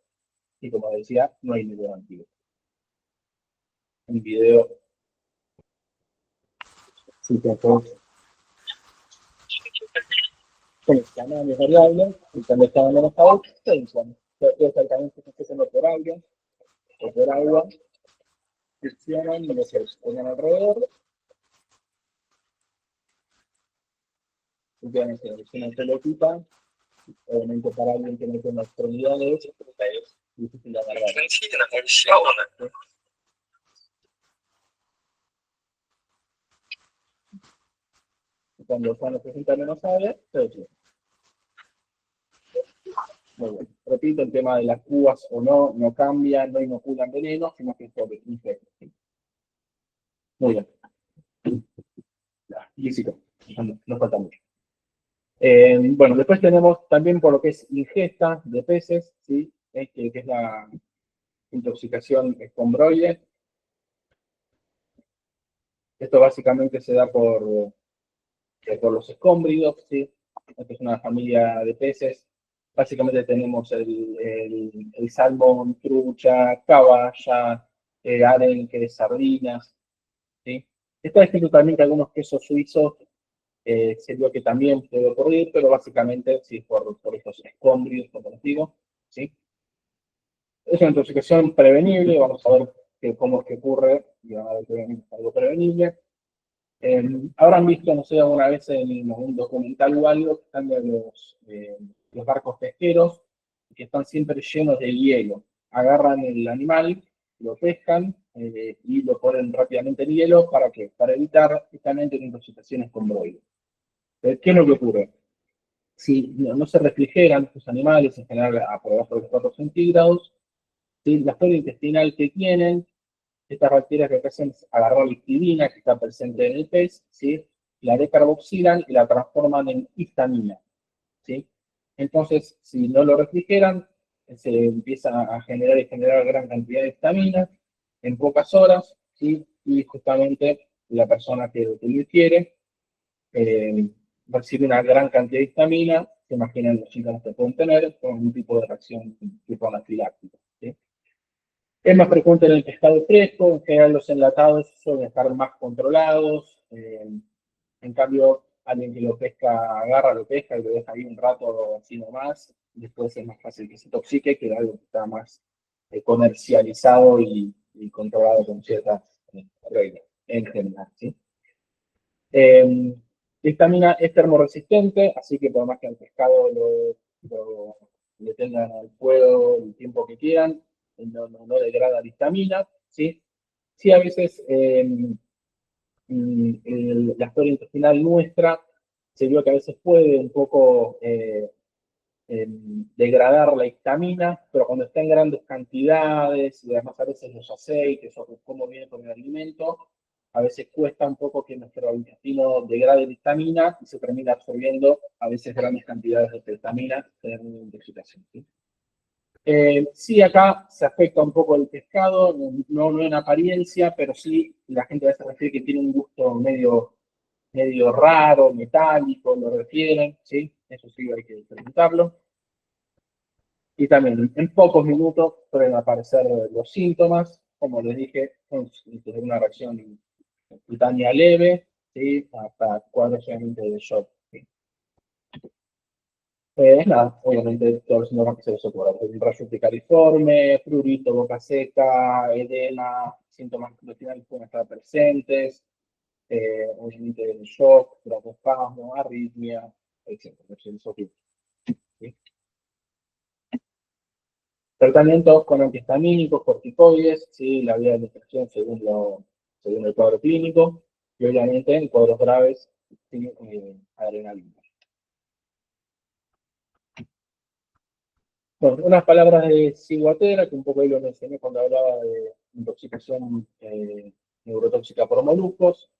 Speaker 1: Y como decía, no hay ningún antídoto. Un video. Sí, que con el canal de variable, y cuando está en el estado, se inflama. Los tratamientos que se hacen por agua, o por agua, funcionan y se ponen alrededor. Simplemente es una pelotita, obviamente para alguien que no tiene extremidades, es difícil de agarrar. Cuando presenta menos sabe, se detiene. Muy bien. Repito, el tema de las púas o no cambia, no inoculan veneno, sino que es por infecto. Muy bien. Lícito. No falta mucho. Bueno, después tenemos también por lo que es ingesta de peces, ¿sí? Que es la intoxicación con broiler. Esto básicamente se da por los escómbridos, ¿sí? Esta es una familia de peces. Básicamente tenemos el salmón, trucha, caballa, arenque, sardinas, ¿sí? Está escrito también que algunos quesos suizos se vio que también puede ocurrir, pero básicamente sí, por estos escombrios, como les digo, ¿sí? Es una intoxicación prevenible, vamos a ver cómo es que ocurre, y van a ver que es algo prevenible. Habrán visto, no sé, alguna vez en un documental o algo, que están de los barcos pesqueros, que están siempre llenos de hielo. Agarran el animal, lo pescan y lo ponen rápidamente en hielo, ¿para qué? Para evitar justamente intoxicaciones con broiler. ¿Qué es lo que ocurre? Si no se refrigeran los animales, en general a por debajo de los 4 centígrados, ¿sí? La flora intestinal que tienen, estas bacterias lo que hacen es agarrar la histidina que está presente en el pez, ¿sí? La decarboxilan y la transforman en histamina, ¿sí? Entonces, si no lo refrigeran, se empieza a generar gran cantidad de histamina en pocas horas, ¿sí? Y justamente la persona que lo ingiere eh, recibe una gran cantidad de histamina, se imaginan los síntomas que pueden tener con un tipo de reacción tipo anafiláctica, ¿sí? Es más frecuente en el pescado fresco, en general los enlatados suelen estar más controlados, en cambio alguien que lo pesca, agarra, lo pesca y lo deja ahí un rato así nomás, después es más fácil que se toxique que algo que está más comercializado y controlado con ciertas reglas en general, ¿sí? La histamina es termorresistente, así que por más que el pescado le tengan al fuego el tiempo que quieran, no degrada la histamina, ¿sí? Sí, a veces la flora intestinal nuestra se vio que a veces puede un poco degradar la histamina, pero cuando está en grandes cantidades y además a veces los aceites o cómo viene con el alimento, a veces cuesta un poco que nuestro intestino degrade la histamina y se termina absorbiendo a veces grandes cantidades de histamina en intoxicación, ¿sí? Sí, acá se afecta un poco el pescado, no en apariencia, pero sí la gente a veces refiere que tiene un gusto medio raro, metálico, lo refieren, ¿sí? Eso sí hay que preguntarlo. Y también en pocos minutos pueden aparecer los síntomas, como les dije, desde una reacción cutánea leve, ¿sí? Hasta cuadros obviamente de shock, ¿sí? Nada, obviamente todos los síntomas que se les ocurra, un rayo picariforme, prurito, boca seca, edema, síntomas intestinales pueden estar presentes, obviamente el shock, broncoespasmo, arritmia, etc. ¿Sí? Tratamientos con antihistamínicos, corticoides, ¿sí? La vía de administración según el cuadro clínico, y obviamente en cuadros graves, ¿sí? Adrenalina. Bueno, unas palabras de ciguatera, que un poco ahí lo mencioné cuando hablaba de intoxicación neurotóxica por moluscos.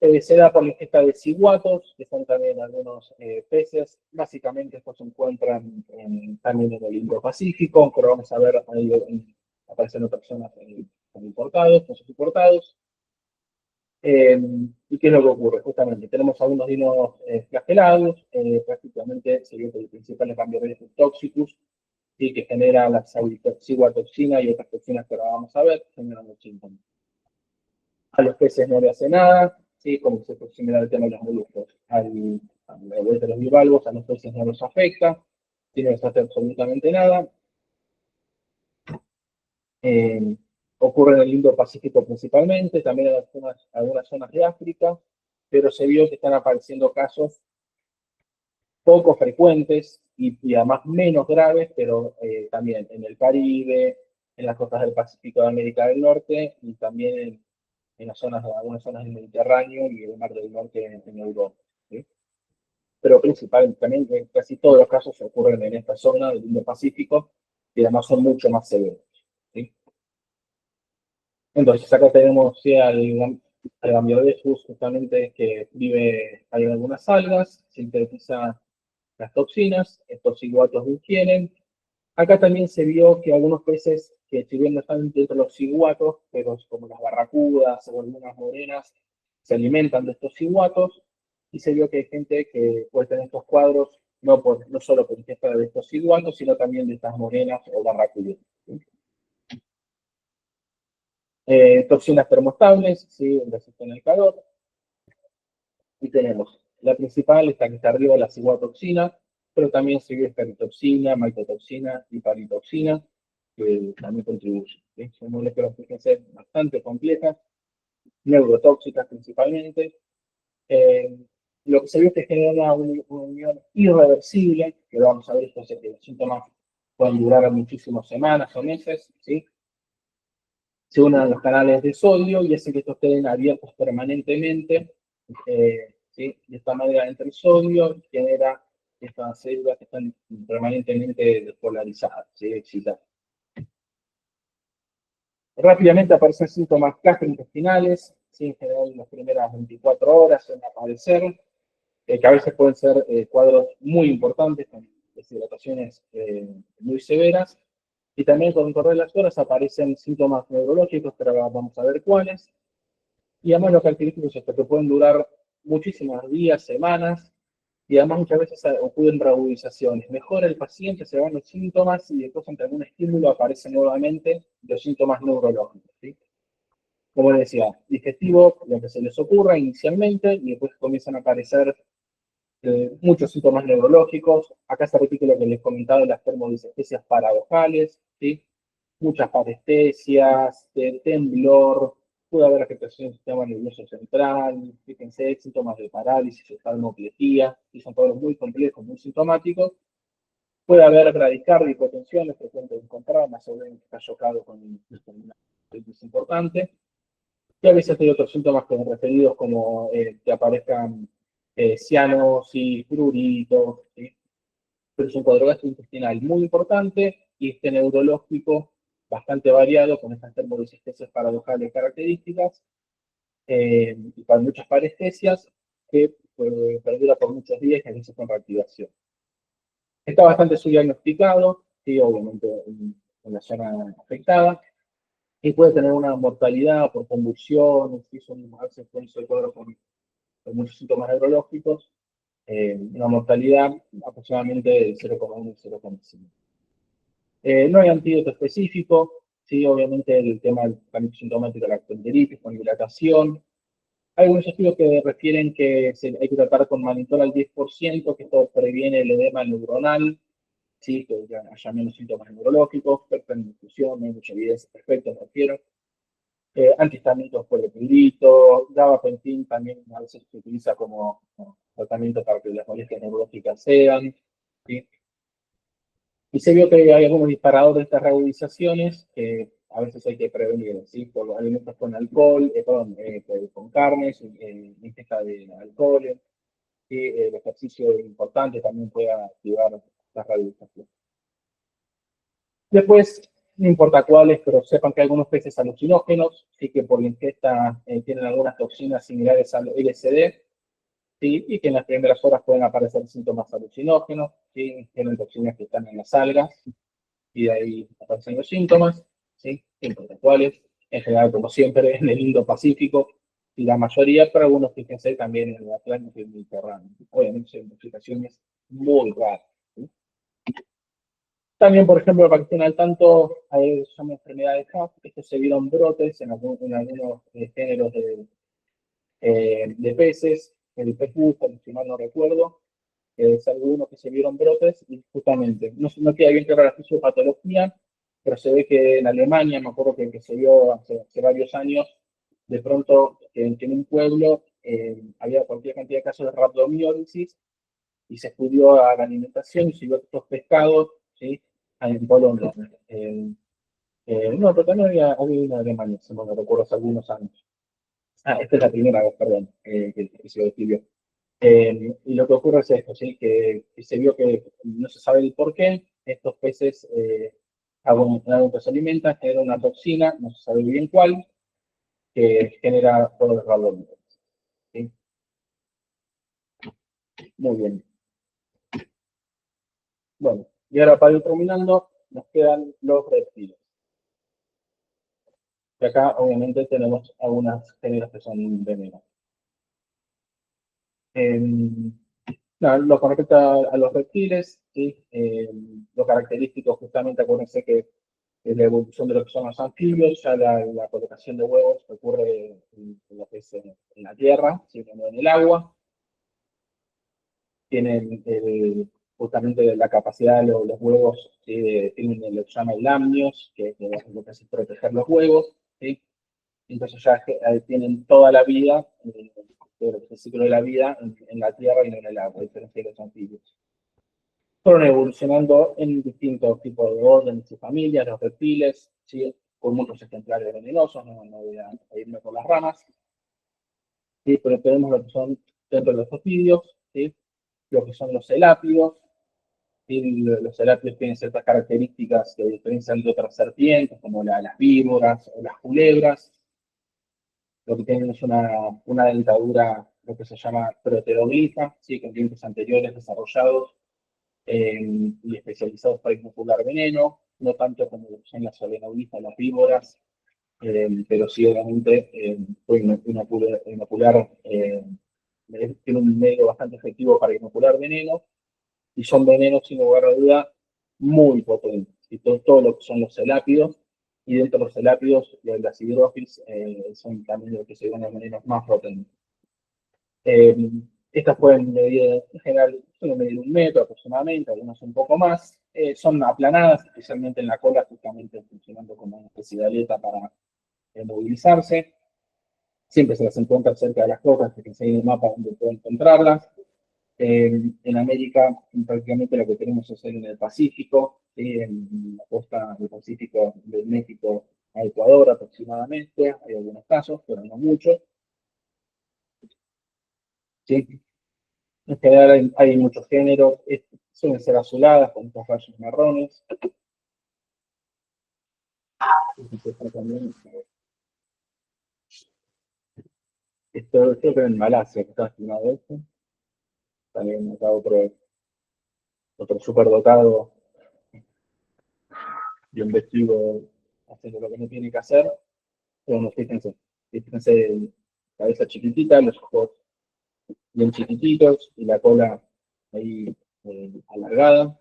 Speaker 1: Se da por la ingesta de ciguatos, que son también algunos peces. Básicamente estos se encuentran también en el Indo-Pacífico, pero vamos a ver ahí apareciendo personas con importados, peces importados. ¿Y qué es lo que ocurre? Justamente tenemos algunos dinos flagelados, prácticamente se vio que el principal es Cambioresus toxicus, y que genera la ciguatoxina y otras toxinas que ahora vamos a ver, generan los síntomas. A los peces no le hace nada, ¿sí? Como se puede similar al tema de los moluscos. A la vuelta de los bivalvos, a los peces no los afecta, no les hace absolutamente nada. Eh, Ocurre en el Indo-Pacífico principalmente, también en algunas zonas de África, pero se vio que están apareciendo casos poco frecuentes y además menos graves, pero también en el Caribe, en las costas del Pacífico de América del Norte y también en algunas zonas del Mediterráneo y el Mar del Norte en Europa. ¿Sí? Pero principalmente también casi todos los casos ocurren en esta zona del Indo-Pacífico y además son mucho más severos. ¿Sí? Entonces acá tenemos sí, al Gambiodesus justamente que vive en algunas algas, sintetiza las toxinas, estos ciguatos digieren. Acá también se vio que algunos peces que si bien no están dentro de los ciguatos, pero como las barracudas o algunas morenas, se alimentan de estos ciguatos, y se vio que hay gente que puede tener estos cuadros no solo por ingesta de estos ciguatos, sino también de estas morenas o barracudas. Toxinas termoestables, ¿sí? Resisten el calor. Y tenemos la principal, esta que está arriba, la ciguatoxina, pero también se vio peritoxina, maitotoxina y paritoxina, que también contribuyen. ¿Sí? Son moléculas, fíjense, bastante complejas, neurotóxicas principalmente. Eh, lo que se vio es que genera una unión irreversible, que lo vamos a ver, esto es que los síntomas pueden durar muchísimas semanas o meses, ¿sí? Se unen a los canales de sodio y hacen que estos queden abiertos permanentemente. ¿Sí? De esta manera entra el sodio y genera estas células que están permanentemente despolarizadas, ¿sí? Excitadas. Rápidamente aparecen síntomas gastrointestinales, ¿sí? En general en las primeras 24 horas suelen aparecer, que a veces pueden ser cuadros muy importantes, con deshidrataciones muy severas, y también con el correr de las horas aparecen síntomas neurológicos, pero ahora vamos a ver cuáles. Y además los característicos es que pueden durar muchísimos días, semanas, y además muchas veces ocurren reagudizaciones. Mejora el paciente, se van los síntomas y después ante algún estímulo aparecen nuevamente los síntomas neurológicos. ¿Sí? Como les decía, digestivo, lo que se les ocurra inicialmente, y después comienzan a aparecer muchos síntomas neurológicos. Acá se repite lo que les comentaba de las termodisestesias paradojales, ¿sí? Muchas parestesias, temblor, puede haber afectación del sistema nervioso central, fíjense, síntomas de parálisis, espasmoplegia, y son todos muy complejos, muy sintomáticos. Puede haber bradicardia, hipotensión, es frecuente encontrar, más o menos está chocado con una crisis importante. Y a veces hay otros síntomas que son referidos como que aparezcan cianos y pruritos, ¿sí? Pero es un cuadro gastrointestinal muy importante y este neurológico bastante variado con estas termodisestesias paradojales características y para muchas parestesias que perdura por muchos días y a veces con reactivación. Está bastante subdiagnosticado, sí, obviamente en la zona afectada, y puede tener una mortalidad por convulsión, si son a veces puede ser cuadro con muchos síntomas neurológicos, una mortalidad aproximadamente de 0,1 y 0,5. No hay antídoto específico, sí, obviamente el tema del cambio sintomático de la gastroenteritis con dilatación. Hay algunos estudios que refieren que hay que tratar con mannitol al 10%, que esto previene el edema neuronal, sí, que haya menos síntomas neurológicos, perfecta difusión, no hay mucha evidencia perfecta, me refiero. Antihistamínicos por el prurito, gabapentin también a veces se utiliza como tratamiento para que las molestias neurológicas sean, ¿sí? Y se vio que hay algunos disparadores de estas reagudizaciones que a veces hay que prevenir, ¿sí? Por los alimentos con alcohol, con carnes, ingesta de alcohol, y el ejercicio importante también puede activar la reagudización. Después, no importa cuáles, pero sepan que algunos peces alucinógenos, sí que por la ingesta tienen algunas toxinas similares al LSD, ¿sí? Y que en las primeras horas pueden aparecer síntomas alucinógenos, ¿sí? Tienen toxinas que están en las algas, y de ahí aparecen los síntomas, ¿sí? No importa cuáles, en general, como siempre, en el Indo-Pacífico, y la mayoría, pero algunos, fíjense, también en el Atlántico y el Mediterráneo. Obviamente son modificaciones muy raras. ¿Sí? También, por ejemplo, para que estén al tanto, hay son enfermedades HAP, estos se vieron brotes en algunos géneros de peces, el pez búfalo, si mal no recuerdo, es algunos que se vieron brotes, y justamente, no queda bien clara la fisiopatología, pero se ve que en Alemania, me acuerdo que se vio hace varios años, de pronto en un pueblo había cualquier cantidad de casos de rhabdomiólisis, y se estudió a la alimentación y se vio estos pescados, ¿sí? En Polonia. No, pero también había una en Alemania, si no me recuerdo, hace algunos años. Esta es la primera vez, perdón, que se describió. Y lo que ocurre es esto, ¿sí? Que se vio que no se sabe el por qué estos peces, algo que se alimentan, genera una toxina, no se sabe bien cuál, que genera todo el radón. ¿Sí? Muy bien. Bueno, y ahora para ir terminando, nos quedan los reptiles. Y acá, obviamente, tenemos algunas géneros que son venenos. No, con respecto a los reptiles, ¿sí? Lo característico, justamente, acuérdense que la evolución de lo que son los anfibios, ya la colocación de huevos ocurre en lo que es en la tierra, ¿sí? No en el agua. Tienen justamente la capacidad de los huevos, ¿sí? Tienen lo que se llama el amnios, que es lo que hace proteger los huevos, ¿sí? Entonces ya tienen toda la vida, el ciclo de la vida en la tierra y no en el agua, a diferencia de los anfibios. Fueron evolucionando en distintos tipos de órdenes y familias, los reptiles, ¿sí? Con muchos ejemplares venenosos, no voy a irme por las ramas, ¿sí? Pero tenemos lo que son dentro de los ofidios, ¿sí? Lo que son los celápidos, ¿sí? Los celápidos tienen ciertas características que diferencian de otras serpientes, como las víboras o las culebras. Lo que tienen es una dentadura, lo que se llama proteroglifa, ¿sí? Con dientes anteriores desarrollados y especializados para inocular veneno, no tanto como son las solenodistas, las víboras, pero sí obviamente puede inocular, tiene un medio bastante efectivo para inocular veneno, y son venenos, sin lugar a duda, muy potentes. Y todo lo que son los celápidos, y dentro de los celápidos, las hidrófilis son también lo que se llaman los venenos más potentes. Eh, Estas pueden medir, en general, suelen medir 1 metro aproximadamente, algunas un poco más. Son aplanadas, especialmente en la cola, justamente funcionando como una especie de aleta para movilizarse. Siempre se las encuentra cerca de las costas, que se hay un mapa donde pueden encontrarlas. En América, prácticamente lo que tenemos es en el Pacífico, ¿sí? En la costa del Pacífico de México a Ecuador aproximadamente. Hay algunos casos, pero no muchos. ¿Sí? En general hay muchos géneros, suelen ser azuladas con estos rayos marrones. Esto creo que en Malasia que está estimado esto. También acá otro superdotado y un vestido haciendo lo que no tiene que hacer. Pero no, fíjense, cabeza chiquitita, los ojos bien chiquititos y la cola ahí alargada.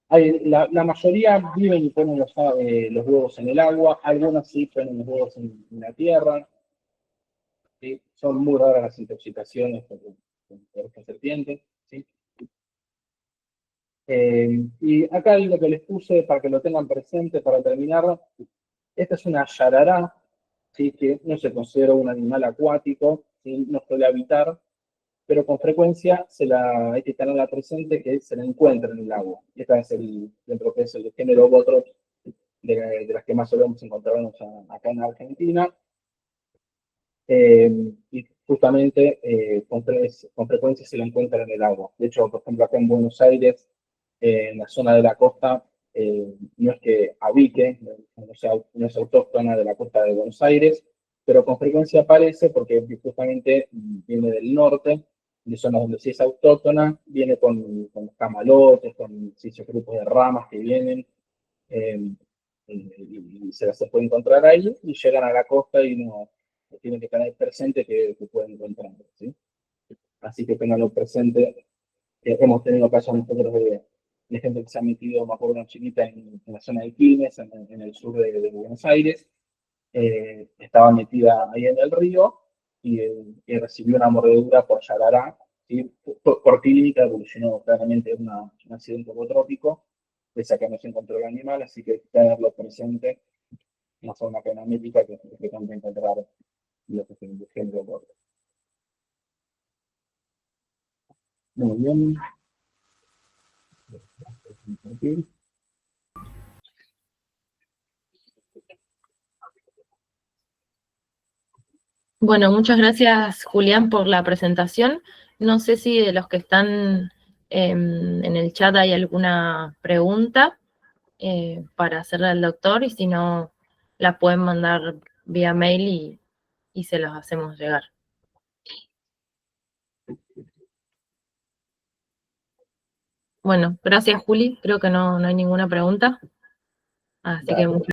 Speaker 1: La mayoría viven y ponen los huevos en el agua, algunas sí ponen los huevos en la tierra. ¿Sí? Son muy raras las intoxicaciones por esta serpiente. ¿Sí? Y acá lo que les puse para que lo tengan presente para terminar, esta es una yarará, ¿sí? Que no se considera un animal acuático, ¿sí? No suele habitar, pero con frecuencia hay que tenerla presente que se la encuentra en el agua. Esta es dentro que es el género Botrop, de las que más solemos encontrarnos acá en Argentina. Y justamente con frecuencia se la encuentra en el agua. De hecho, por ejemplo, acá en Buenos Aires, en la zona de la costa, no es que habite, no es autóctona de la costa de Buenos Aires, pero con frecuencia aparece porque justamente viene del norte, de zonas donde sí es autóctona, viene con camalotes, con esos grupos de ramas que vienen, y se las puede encontrar ahí, y llegan a la costa y no tienen que tener presente que pueden encontrar, ¿sí? Así que tenganlo presente. Hemos tenido casos nosotros de gente que se ha metido, me acuerdo, una chiquita en la zona de Quilmes, en el sur de Buenos Aires, estaba metida ahí en el río y recibió una mordedura por yarará, ¿sí? Por clínica evolucionó claramente un accidente hipotrópico, pese a que no se encontró el animal, así que tenerlo presente, no fue una pena médica que también encontrar lo que se género por. Muy bien.
Speaker 2: Bueno, muchas gracias, Julián, por la presentación. No sé si de los que están en el chat hay alguna pregunta para hacerle al doctor, y si no, la pueden mandar vía mail y se las hacemos llegar. Bueno, gracias, Juli. Creo que no hay ninguna pregunta. Así que muchas